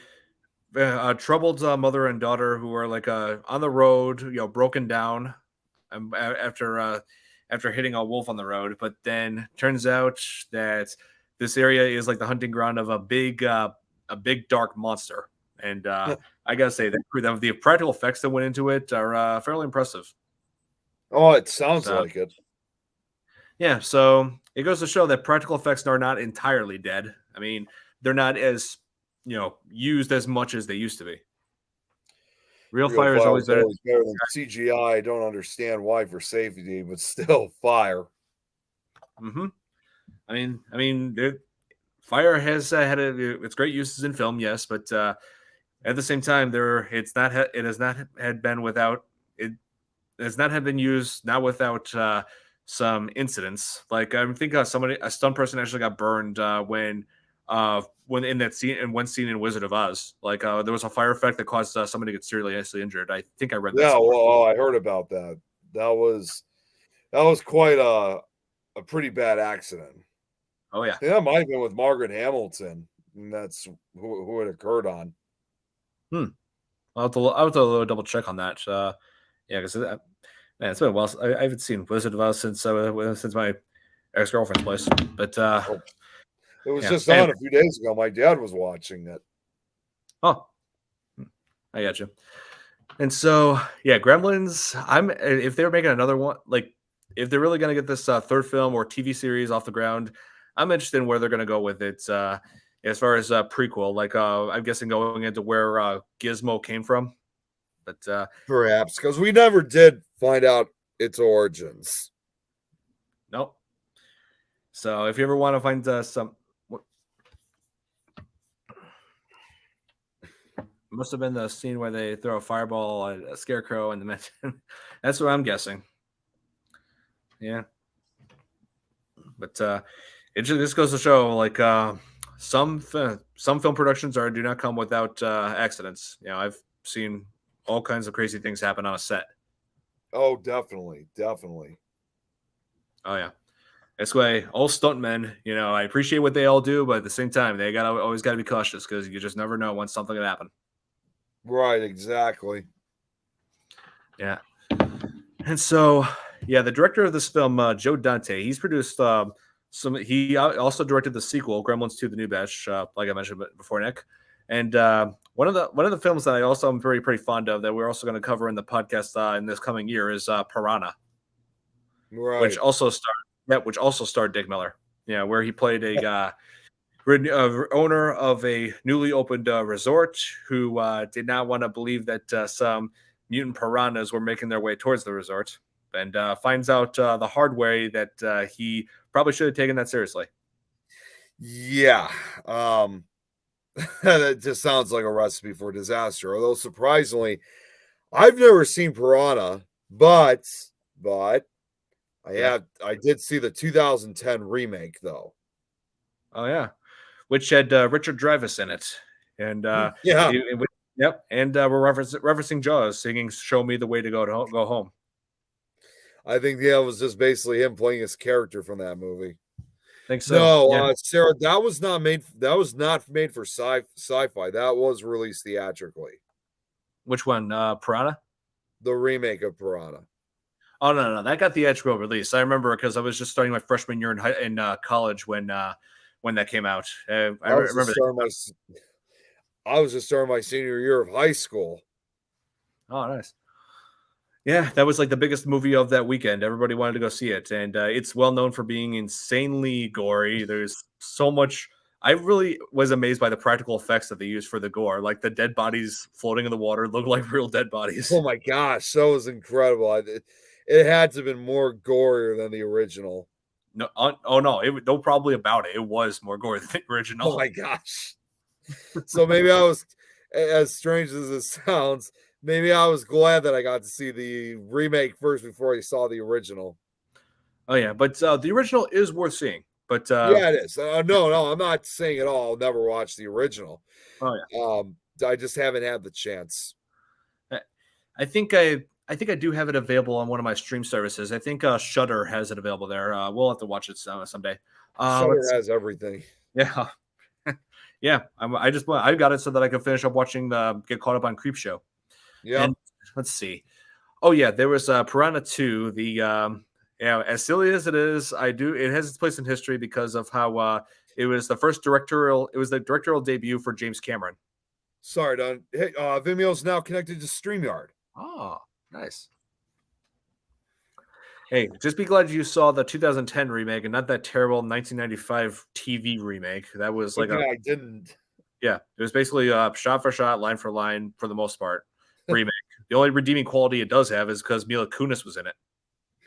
troubled mother and daughter who are like on the road, broken down after hitting a wolf on the road. But then turns out that this area is like the hunting ground of a big dark monster. And I gotta say that the practical effects that went into it are fairly impressive. Oh, it sounds like it. Yeah, so it goes to show that practical effects are not entirely dead. I mean, they're not as used as much as they used to be. Real fire is always better than CGI. I don't understand why for safety, but still fire. Mm-hmm. I mean, fire has had its great uses in film, yes, but at the same time, it has not been without it. has not have been used, not without some incidents. Like I think a stunt person actually got burned when in that scene in one scene in Wizard of Oz. Like there was a fire effect that caused somebody to get seriously injured. I think I read that Yeah, somewhere. well, I heard about that. That was quite a pretty bad accident. Oh yeah. I think that might have been with Margaret Hamilton, and that's who it occurred on. I'll have to double check on that. Yeah, because man, it's been a while. I haven't seen Wizard of Oz since my ex girlfriend's place. But Oh, it was yeah. just on a few days ago. My dad was watching it. Oh, I got you. And so yeah, Gremlins. If they were making another one, like if they're really gonna get this third film or TV series off the ground, I'm interested in where they're gonna go with it. As far as prequel, like I'm guessing going into where Gizmo came from. But Perhaps because we never did find out its origins. nope. So if you ever want to find must have been the scene where they throw a fireball at a scarecrow and the mansion. That's what I'm guessing. Yeah. But this goes to show like some film productions do not come without accidents. You know, I've seen all kinds of crazy things happen on a set. Oh, definitely. Oh yeah. That's why all stuntmen, you know, I appreciate what they all do, but at the same time, they always gotta be cautious because you just never know when something can happen. Right, exactly. Yeah. And so, yeah, the director of this film, Joe Dante, he's produced some. He also directed the sequel, Gremlins 2: The New Batch, like I mentioned before, Nick. And one of the films that I also am pretty fond of that we're also going to cover in the podcast in this coming year is Piranha, Right. which also starred Dick Miller. Yeah, where he played a owner of a newly opened resort who did not want to believe that some mutant piranhas were making their way towards the resort, and finds out the hard way that he probably should have taken that seriously. Yeah. That just sounds like a recipe for disaster. Although surprisingly, I've never seen Piranha, but I did see the 2010 remake though. Oh yeah, which had Richard Dreyfuss in it, and Yeah, yep, and we're referencing Jaws singing "Show Me the Way to Go Home." I think it was just basically him playing his character from that movie. I think so. No, Yeah. Sarah, that was not made. That was not made for sci-fi. That was released theatrically. Which one? Piranha? The remake of Piranha. Oh no, that got the theatrical release. I remember because I was just starting my freshman year in college when that came out. I remember that. I was just starting my senior year of high school. Oh, nice. Yeah, that was like the biggest movie of that weekend. Everybody wanted to go see it, and it's well known for being insanely gory. There's so much. I really was amazed by the practical effects that they used for the gore. Like the dead bodies floating in the water look like real dead bodies. Oh my gosh, that was incredible. It had to have been more gorier than the original. No, oh no, no, probably about it. It was more gory than the original. Oh my gosh. So maybe I was, as strange as it sounds, maybe I was glad that I got to see the remake first before I saw the original. Oh yeah, but the original is worth seeing. But yeah, it is. No, I'm not saying at all. I'll never watch the original. Oh yeah. I just haven't had the chance. I think I do have it available on one of my stream services. I think Shudder has it available there. We'll have to watch it someday. Shudder has everything. Yeah, yeah. I got it so that I can finish up watching get caught up on Creepshow. Yeah. And let's see. Oh yeah, there was Piranha 2. The as silly as it is, it has its place in history because of how it was the directorial debut for James Cameron. Sorry, Don. Hey, Vimeo's now connected to StreamYard. Oh, nice. Hey, just be glad you saw the 2010 remake and not that terrible 1995 TV remake. That was like I didn't. Yeah, it was basically shot for shot, line for line, for the most part, remake. The only redeeming quality it does have is because Mila Kunis was in it.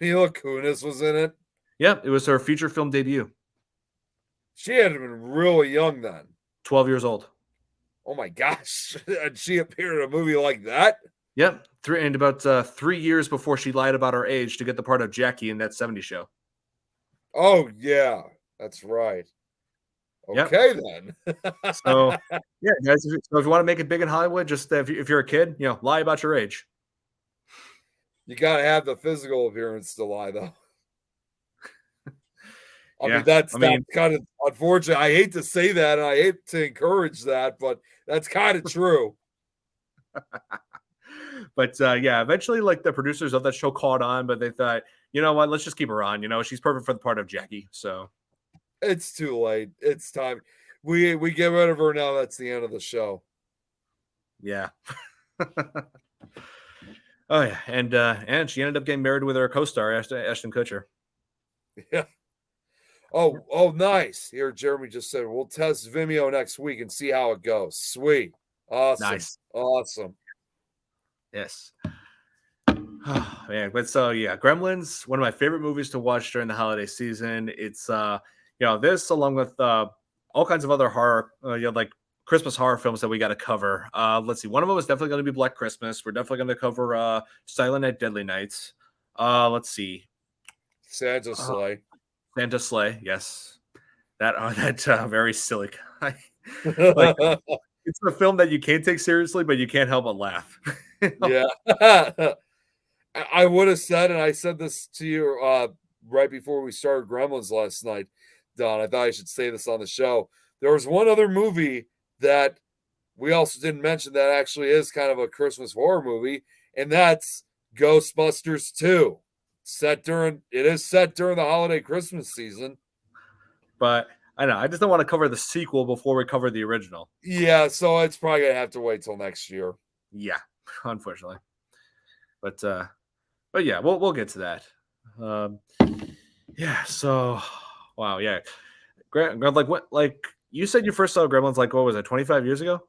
Mila Kunis was in it? Yeah, it was her feature film debut. She had been really young then. 12 years old. Oh my gosh. And she appeared in a movie like that? Yep. About 3 years before she lied about her age to get the part of Jackie in that '70s show. Oh yeah, that's right. Yep. Okay then. So yeah, guys. So if you want to make it big in Hollywood, just if you're a kid, lie about your age. You gotta have the physical appearance to lie, though. I mean, Yeah. that's I mean, kind of unfortunate. I hate to say that, and I hate to encourage that, but that's kind of true. but yeah, eventually, like the producers of that show caught on, but they thought, you know what, let's just keep her on. She's perfect for the part of Jackie. So It's too late. It's time. We get rid of her now. That's the end of the show. yeah. Oh yeah, and she ended up getting married with her co-star Ashton Kutcher. Yeah. Oh, nice. Here, Jeremy just said we'll test Vimeo next week and see how it goes. Sweet. Awesome. Nice. Awesome. Yes. Oh, man, but so yeah, Gremlins, one of my favorite movies to watch during the holiday season. It's this along with all kinds of other horror, like Christmas horror films that we got to cover. Let's see, one of them is definitely going to be Black Christmas. We're definitely going to cover Silent Night, Deadly Nights. Let's see, Santa Sleigh. Santa Sleigh, yes, that very silly guy. Like, it's a film that you can't take seriously, but you can't help but laugh. Yeah. I would have said, and I said this to you right before we started Gremlins last night, Don. I thought I should say this on the show. There was one other movie that we also didn't mention that actually is kind of a Christmas horror movie, and that's Ghostbusters 2. It is set during the holiday Christmas season. But I know I just don't want to cover the sequel before we cover the original. Yeah, so it's probably gonna have to wait till next year. Yeah, unfortunately. But yeah, we'll get to that. Yeah. So, wow. Yeah. Like you said, you first saw Gremlins like what was it, 25 years ago?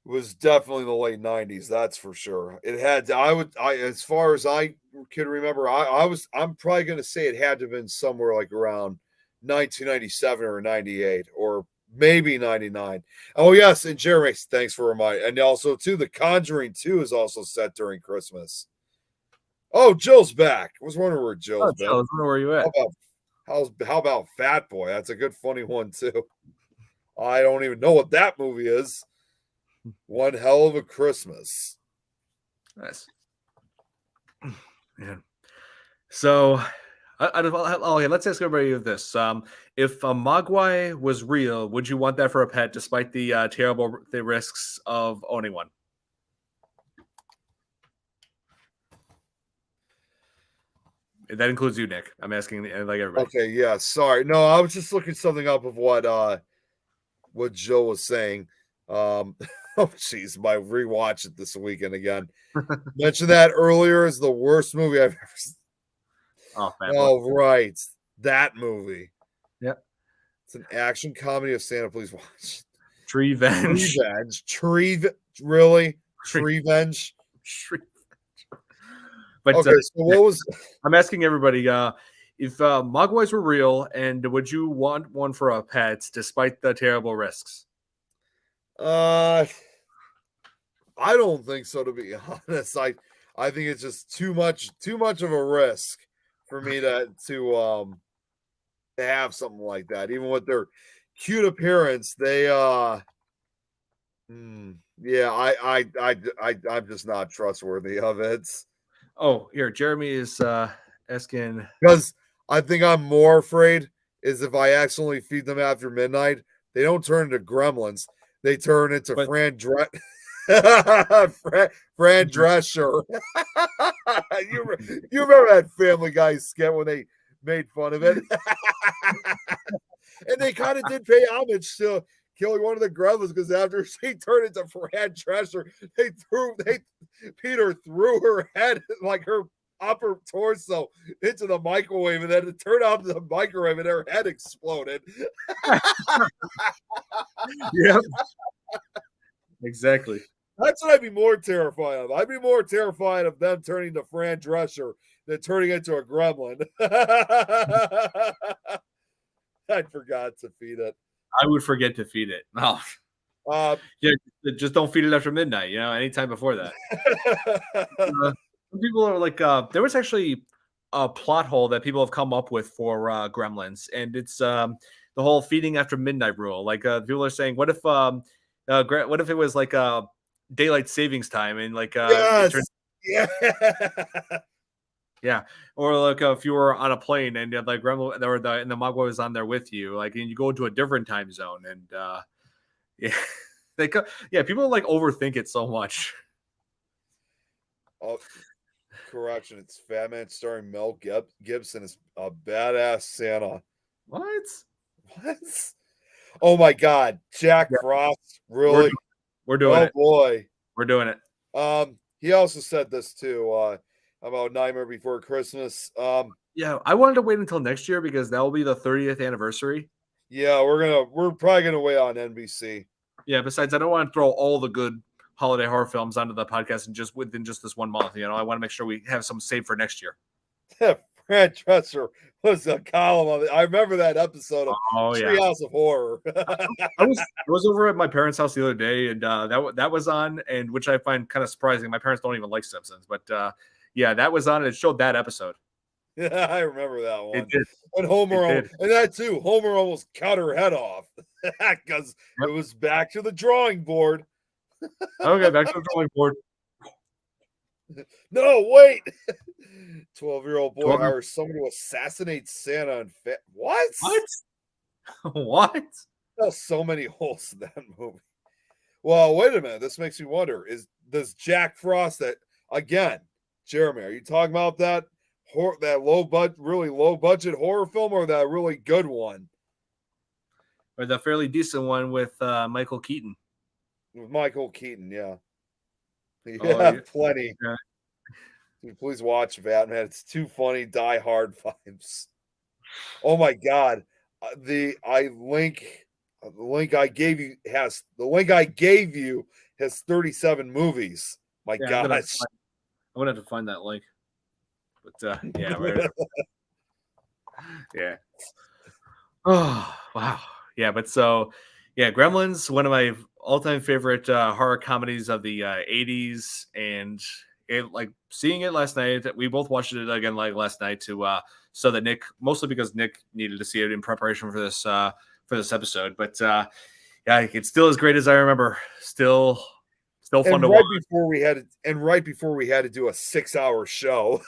It was definitely the late 90s, that's for sure. It had as far as I can remember, I'm probably gonna say it had to have been somewhere like around 1997 or 98 or maybe 99. Oh yes, and Jeremy, thanks for reminding. And also too, The Conjuring 2 is also set during Christmas. Oh, Jill's back. I was wondering where Jill's been. I was wondering where you at. How about Fat Boy? That's a good funny one too. I don't even know what that movie is. One hell of a Christmas. Nice. Yeah. So, let's ask everybody this: if a Mogwai was real, would you want that for a pet, despite the terrible risks of owning one? That includes you, Nick. I'm asking like everybody. Okay, yeah. Sorry, no, I was just looking something up of what Joe was saying. Oh, jeez, my rewatch it this weekend again. Mentioned that earlier is the worst movie I've ever seen. Oh, right, that movie. Yep, it's an action comedy of Santa. Please watch. Treevenge. Really? Treevenge. But okay, so what was? I'm asking everybody if Mogwais were real, and would you want one for a pet, despite the terrible risks? I don't think so. To be honest, I think it's just too much of a risk for me to have something like that. Even with their cute appearance, they I'm just not trustworthy of it. Oh, here, Jeremy is asking, because I think I'm more afraid is if I accidentally feed them after midnight, they don't turn into gremlins. They turn into Fran Drescher. you remember that Family Guy skit when they made fun of it? And they kind of did pay homage to killing one of the gremlins because after she turned into Fran Drescher, Peter threw her head, like her upper torso, into the microwave, and then it turned out the microwave and her head exploded. Yep. Exactly. That's what I'd be more terrified of. I'd be more terrified of them turning to Fran Drescher than turning into a gremlin. I forgot to feed it. I would forget to feed it. Oh. Yeah, just don't feed it after midnight. Anytime before that. Some people are like, there was actually a plot hole that people have come up with for Gremlins, and it's the whole feeding after midnight rule. Like, people are saying, what if it was like daylight savings time, and like it turned, Yes. Yeah. yeah, or like if you were on a plane and you had like Gremlin or the Mogwai was on there with you, like, and you go into a different time zone, and yeah, people like overthink it so much. Oh, correction. It's Fat Man starring Mel Gibson as a badass Santa. What? What? Oh my God. Jack Yeah, Frost. Really? we're doing Oh it. boy. We're doing it. He also said this too, about Nightmare Before Christmas. Yeah, I wanted to wait until next year because that will be the 30th anniversary. Yeah, we're probably gonna wait on NBC. Yeah, besides, I don't want to throw all the good holiday horror films onto the podcast and just within just this 1 month. I want to make sure we have some saved for next year. Fran Dresser was a column of it. I remember that episode of Oh yeah, Treehouse of Horror. I was over at my parents' house the other day, and that was on, and which I find kind of surprising. My parents don't even like Simpsons, but yeah, that was on, and it showed that episode. Yeah, I remember that one. It did. And Homer, It did. and that too, Homer almost cut her head off because Yep. it was back to the drawing board. Okay, back to the drawing board. No, wait. 12-year-old boy 12 hires someone to assassinate Santa and what? What? There's so many holes in that movie. Well, wait a minute. This makes me wonder: does Jack Frost that again, Jeremy? Are you talking about that really low budget horror film, or that really good one Or the fairly decent one with Michael Keaton. with Michael Keaton? Yeah, Yeah. plenty. Yeah. Dude, please watch that, man. It's too funny. Die Hard vibes. Oh my God, the link I gave you has 37 movies. My Yeah, gosh. I'm gonna have to find that link. But yeah, right. Yeah. Oh wow. Yeah, but so yeah, Gremlins, one of my all-time favorite horror comedies of the 80s, and it like seeing it last night. We both watched it again like last night so that Nick, mostly because Nick needed to see it in preparation for this episode. But yeah, it's still as great as I remember. Still fun And to right watch. before we had to do a 6-hour show.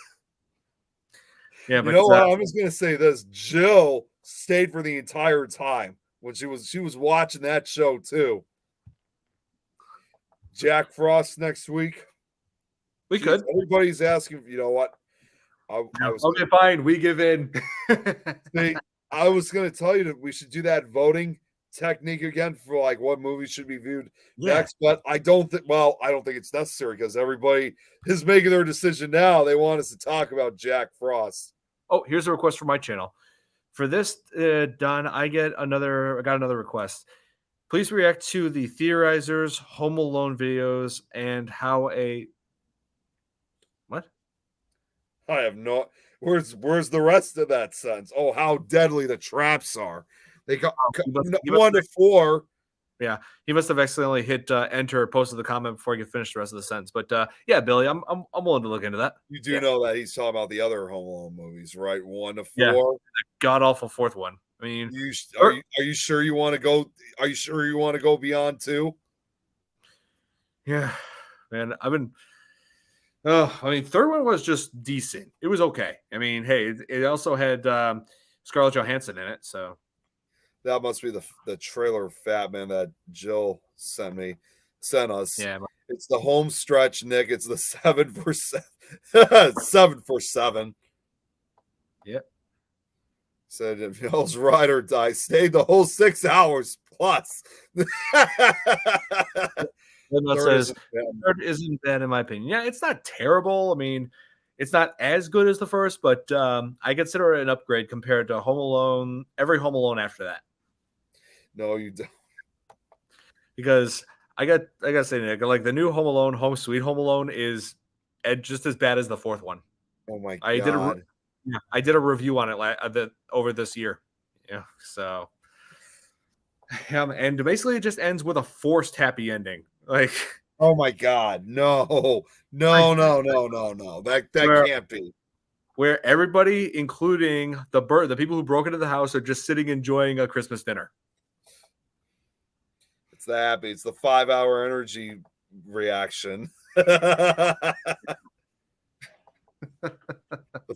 Yeah, You but know what? I'm just gonna say this. Jill stayed for the entire time when she was watching that show too. Jack Frost next week. we Jeez, could. Everybody's asking. You know what? Okay, fine. We give in. I was going to tell you that we should do that voting technique again for like what movies should be viewed next, but I don't think it's necessary because everybody is making their decision now. They want us to talk about Jack Frost. Oh, here's a request for my channel. For this done, I got another request. Please react to the Theorizers Home Alone videos and how a what? I have no. Where's the rest of that sentence? Oh, how deadly the traps are! They got 1 to 4. Yeah, he must have accidentally hit enter, posted the comment before he could finish the rest of the sentence. But yeah, Billy, I'm willing to look into that. You do know that he's talking about the other Home Alone movies, right? 1 to 4. Yeah, god awful fourth one. I mean, are you sure you want to go? Are you sure you want to go beyond 2? Yeah, man, I've been. I mean, third one was just decent. It was okay. I mean, hey, it also had Scarlett Johansson in it, so that must be the trailer Fat Man that Jill sent us. Yeah, it's the home stretch, Nick. It's the 7 for 7. 7 for 7. Yep. Said if Bill's ride or die, stayed the whole 6 hours plus. Third isn't bad in my opinion. Yeah, it's not terrible. I mean, it's not as good as the first, but I consider it an upgrade compared to Home Alone. Every Home Alone after that. No, you don't. Because I gotta say, Nick, like the new Home Alone, Home Sweet Home Alone is just as bad as the fourth one. Oh my god! I did a review on it over this year. Yeah, so And basically it just ends with a forced happy ending. Like, oh my God, no. That where can't be. where everybody, including the people who broke into the house, are just sitting enjoying a Christmas dinner. It's the happy. It's the 5-hour energy reaction. The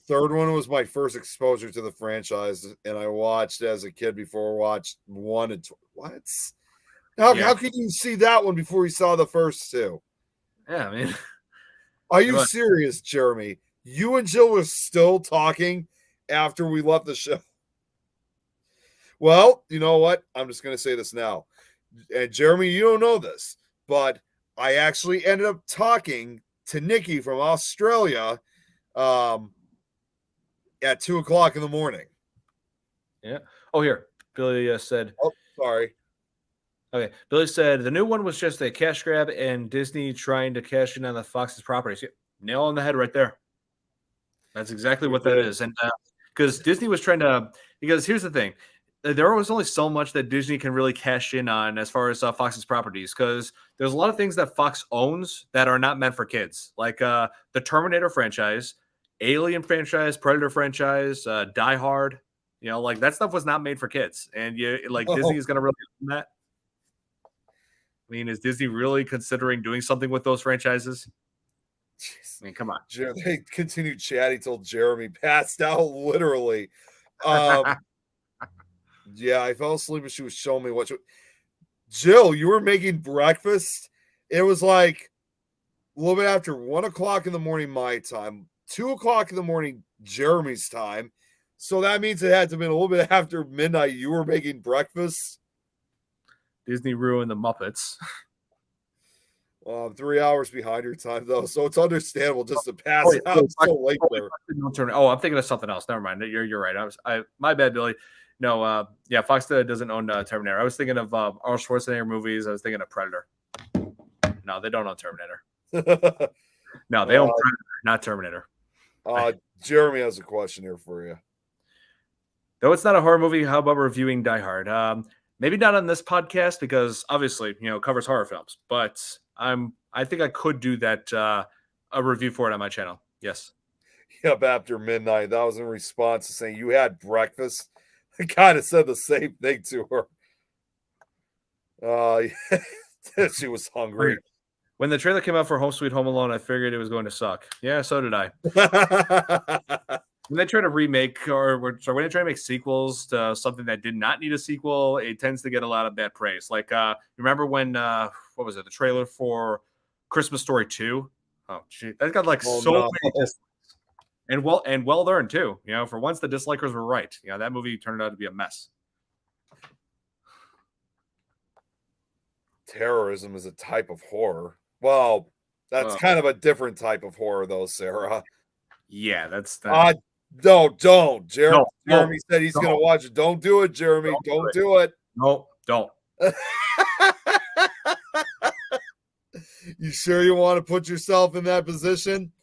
third one was my first exposure to the franchise, and I watched as a kid before I watched 1 and 2. What? How could you see that one before you saw the first two? Yeah, I mean, are you serious, Jeremy? You and Jill were still talking after we left the show. Well, you know what? I'm just going to say this now. And Jeremy, you don't know this, but I actually ended up talking to Nikki from Australia at 2:00 in the morning. Yeah. Oh, here. Billy said. Oh, sorry. Okay. Billy said the new one was just a cash grab and Disney trying to cash in on the Fox's properties. Yeah, nail on the head right there. That's exactly what that is. And because Disney was trying to, because here's the thing. There was only so much that Disney can really cash in on as far as Fox's properties, because there's a lot of things that Fox owns that are not meant for kids, like the Terminator franchise, Alien franchise, Predator franchise, Die Hard. You know, like that stuff was not made for kids, and Disney is going to really own that. I mean, is Disney really considering doing something with those franchises? Jeez. I mean, come on. They continued chatting till Jeremy passed out, literally. Yeah, I fell asleep and she was showing me Jill, you were making breakfast. It was like a little bit after 1:00 in the morning, my time, 2:00 in the morning, Jeremy's time. So that means it had to have been a little bit after midnight. You were making breakfast. Disney ruined the Muppets. 3 hours behind your time, though, so it's understandable just to pass out so late there. Oh, I'm thinking of something else. Never mind. You're right. My bad, Billy. No, yeah, Fox doesn't own Terminator. I was thinking of Arnold Schwarzenegger movies. I was thinking of Predator. No, they don't own Terminator. No, they own Predator, not Terminator. Jeremy has a question here for you. Though it's not a horror movie, how about reviewing Die Hard? Maybe not on this podcast because obviously, it covers horror films. But I think I could do that a review for it on my channel. Yes. Yep, after midnight. That was in response to saying you had breakfast. I kind of said the same thing to her. She was hungry. When the trailer came out for Home Sweet Home Alone, I figured it was going to suck. Yeah, so did I. When they try to remake when they try to make sequels to something that did not need a sequel, it tends to get a lot of bad praise. Like, remember when, what was it, the trailer for Christmas Story 2? Oh, gee, that got many dislikes. And well earned too. For once the dislikers were right. That movie turned out to be a mess. Terrorism is a type of horror. Well, that's kind of a different type of horror, though, Sarah. Yeah, that's don't. Jeremy said he's going to watch it. Don't do it, Jeremy. Don't do it. No, don't. You sure you want to put yourself in that position?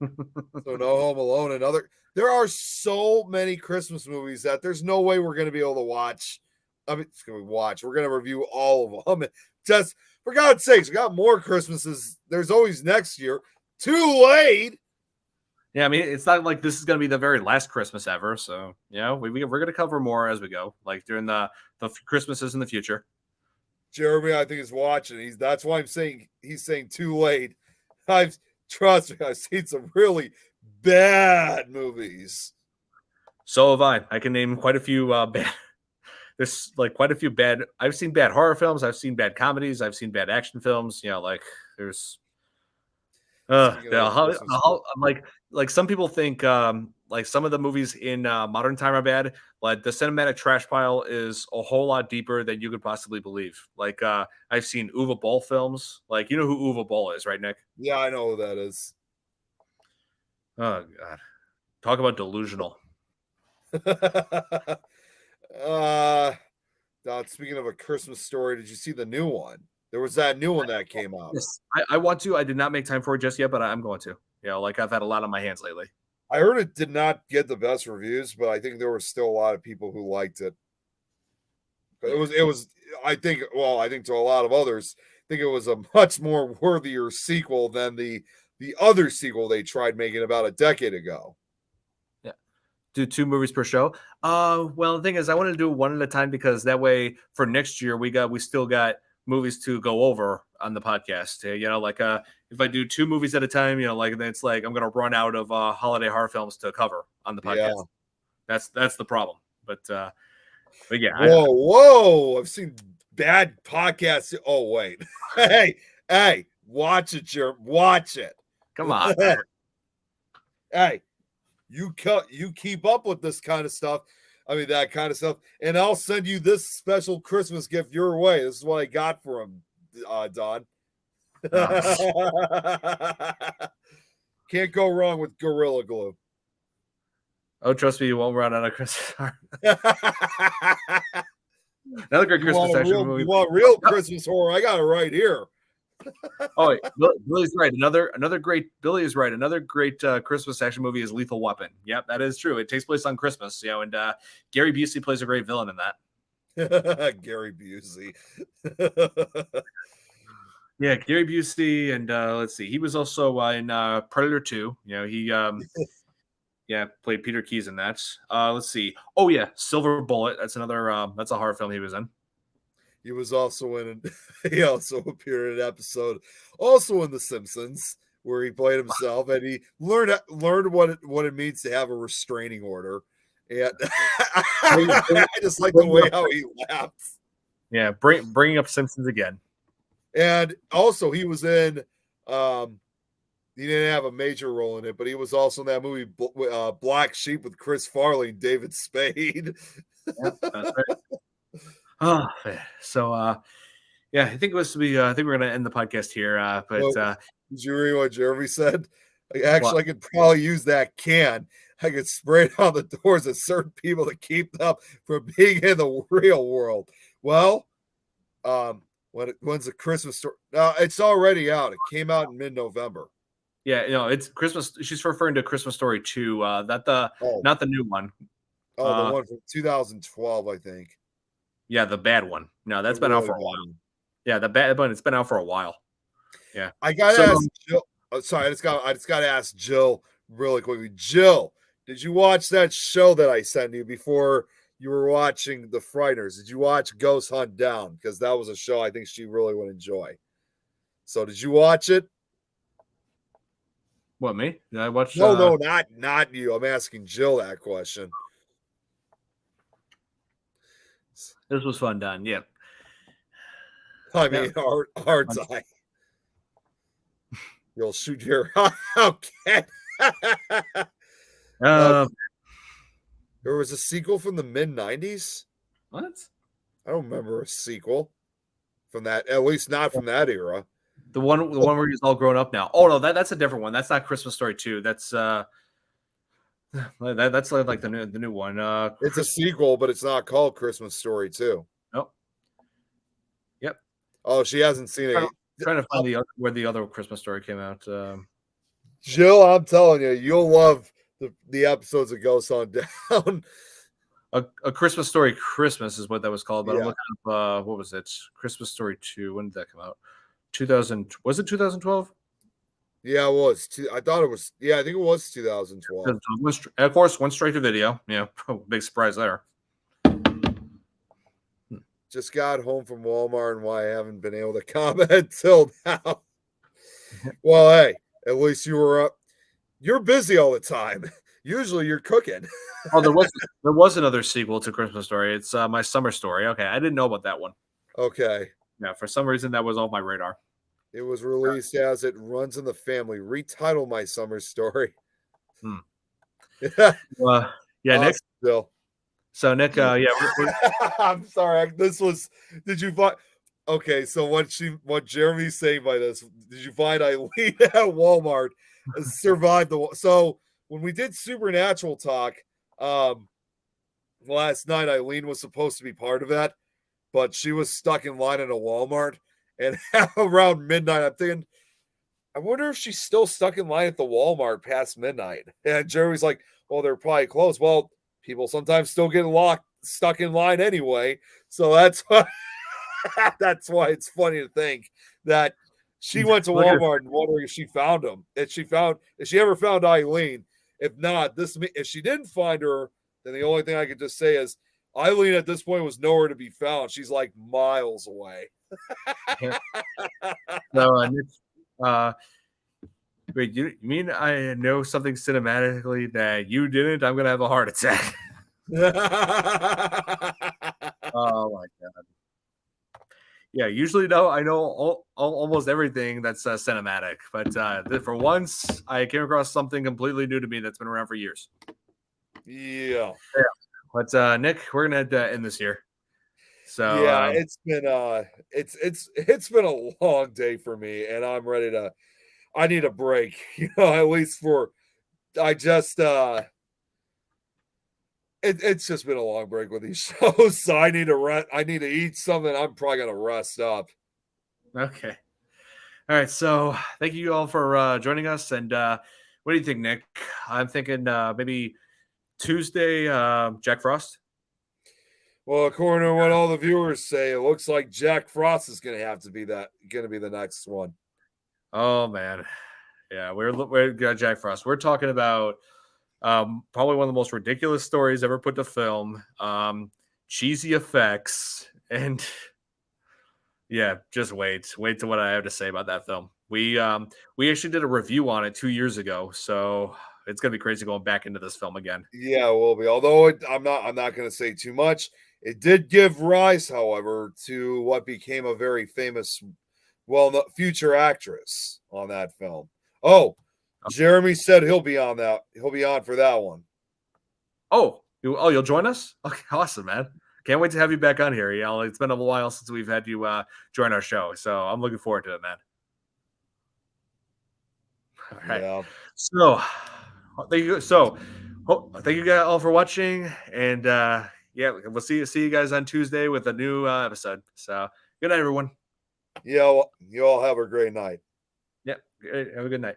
So no Home Alone and other. There are so many Christmas movies that there's no way we're going to be able to watch. We're going to review all of them. Just for God's sakes, we got more Christmases. There's always next year. Too late. Yeah, I mean, it's not like this is going to be the very last Christmas ever. So, we're going to cover more as we go, like during the Christmases in the future. Jeremy, I think, is watching. That's why I'm saying he's saying too late. Trust me, I've seen some really bad movies. So have I. I can name quite a few bad. There's quite a few bad. I've seen bad horror films. I've seen bad comedies. I've seen bad action films. There's. Some people think some of the movies in modern time are bad. Like the cinematic trash pile is a whole lot deeper than you could possibly believe. I've seen Uwe Boll films. Who Uwe Boll is, right, Nick? Yeah, I know who that is. Oh God, talk about delusional. Speaking of A Christmas Story, did you see the new one? There was that new one that came out. Yes, I want to. I did not make time for it just yet, but I'm going to. I've had a lot on my hands lately. I heard it did not get the best reviews, but I think there were still a lot of people who liked it. But it was I think to a lot of others, I think it was a much more worthier sequel than the other sequel they tried making about a decade ago. Yeah. Do 2 movies per show. Well, the thing is, I want to do one at a time because that way for next year we still got movies to go over on the podcast. If I do 2 movies at a time, it's like I'm gonna run out of holiday horror films to cover on the podcast. Yeah. That's the problem. But yeah. Whoa! I've seen bad podcasts. Oh wait, hey, watch it, Jerm. Watch it. Come on. Hey, you keep up with this kind of stuff. I mean, that kind of stuff, and I'll send you this special Christmas gift your way. This is what I got for him, Don. Can't go wrong with Gorilla Glue. Oh, trust me, you won't run out of Christmas. Another great Christmas action movie. You want real Christmas horror? I got it right here. Oh, wait, Billy's right. Another great Billy is right. Another great Christmas action movie is Lethal Weapon. Yep, that is true. It takes place on Christmas, and Gary Busey plays a great villain in that. Gary Busey. Yeah, Gary Busey, and let's see, he was also in Predator 2. He played Peter Keyes in that. Let's see. Oh yeah, Silver Bullet. That's another. That's a horror film he was in. He was also he also appeared in an episode, also in The Simpsons, where he played himself, and he learned what it means to have a restraining order. And I just like the way how he laughs. Yeah, bringing up Simpsons again. And also, he was in. He didn't have a major role in it, but he was also in that movie Black Sheep with Chris Farley and David Spade. Yeah, that's right. Oh, so yeah, I think it was to be. I think we're gonna end the podcast here. But did you read what Jeremy said? I could probably use that can. I could spray it on the doors of certain people to keep them from being in the real world. Well, when's the Christmas story? It's already out. It came out in mid-November. Yeah, it's Christmas. She's referring to Christmas Story 2. Not the new one. Oh, the one from 2012, I think. Yeah, the bad one. No, that's been out for a while. Yeah, the bad one. It's been out for a while. Yeah. I gotta ask Jill. Sorry, I just gotta ask Jill really quickly. Jill, did you watch that show that I sent you before you were watching The Frighteners? Did you watch Ghost Hunt Down? Because that was a show I think she really would enjoy. So did you watch it? What, me? Did I watch? No, not you. I'm asking Jill that question. This was fun done. Yeah. I mean, hard eye. You'll shoot your okay. There was a sequel from the mid-90s. What? I don't remember a sequel from that, at least not from that era. The one where he's all grown up now. Oh no, that's a different one. That's not Christmas Story 2. That's that's like the new one. It's a sequel, but it's not called Christmas Story 2. Nope. Yep. Oh, she hasn't seen it. Trying to find where the other Christmas Story came out. Jill, I'm telling you, you'll love the episodes of Ghost Hunt Down. A Christmas Story Christmas is what that was called. But Yeah. I'm looking up what was it? Christmas Story 2. When did that come out? 2000. Was it 2012? Yeah, it was. I thought it was. Yeah, I think it was 2012. Of course, went straight to video. Yeah, big surprise there. Just got home from Walmart and why I haven't been able to comment till now. Well, hey, at least you were up. You're busy all the time. Usually you're cooking. Oh, there was another sequel to Christmas Story. It's My Summer Story. Okay, I didn't know about that one. Okay. Yeah, for some reason that was off my radar. It was released as It Runs in the Family. Retitle My Summer Story. Yeah, Nick. Still. So Nick, yeah, I'm sorry. Did you find? Okay, so what Jeremy's saying by this? Did you find Eileen at Walmart survived the? So when we did Supernatural talk, last night, Eileen was supposed to be part of that, but she was stuck in line at a Walmart, and around midnight, I'm thinking, I wonder if she's still stuck in line at the Walmart past midnight. And Jeremy's like, well, they're probably closed. Well, people sometimes still get stuck in line anyway. So that's why That's why it's funny to think that she went to Look at it. Walmart and wondering if she found him. If she ever found Eileen. If not, if she didn't find her, then the only thing I could just say is Eileen at this point was nowhere to be found. She's like miles away. So, Nick, wait, you mean I know something cinematically that you didn't? I'm gonna have a heart attack. Oh my god. Yeah, usually though I know almost everything that's cinematic, but for once I came across something completely new to me that's been around for years. Yeah. But Nick, we're gonna end this here. So yeah, it's been been a long day for me, and I'm ready to. I need a break, at least for. I just it's just been a long break with these shows, so I need to rest. I need to eat something. I'm probably gonna rest up. Okay. All right. So thank you all for joining us. And what do you think, Nick? I'm thinking maybe Tuesday, Jack Frost. Well, according to what all the viewers say, it looks like Jack Frost is going to be the next one. Oh man, yeah, we're Jack Frost. We're talking about probably one of the most ridiculous stories ever put to film. Cheesy effects, and yeah, just wait to what I have to say about that film. We actually did a review on it 2 years ago, so it's gonna be crazy going back into this film again. Yeah, it will be. Although I'm not going to say too much. It did give rise, however, to what became a very famous, future actress on that film. Oh, Jeremy said he'll be on that. He'll be on for that one. Oh, you'll join us? Okay, awesome, man. Can't wait to have you back on here. It's been a while since we've had you join our show, so I'm looking forward to it, man. All right. Yeah. So, thank you. So, thank you guys all for watching, and yeah, we'll see you guys on Tuesday with a new episode. So, good night, everyone. Yeah, you all have a great night. Yep. Have a good night.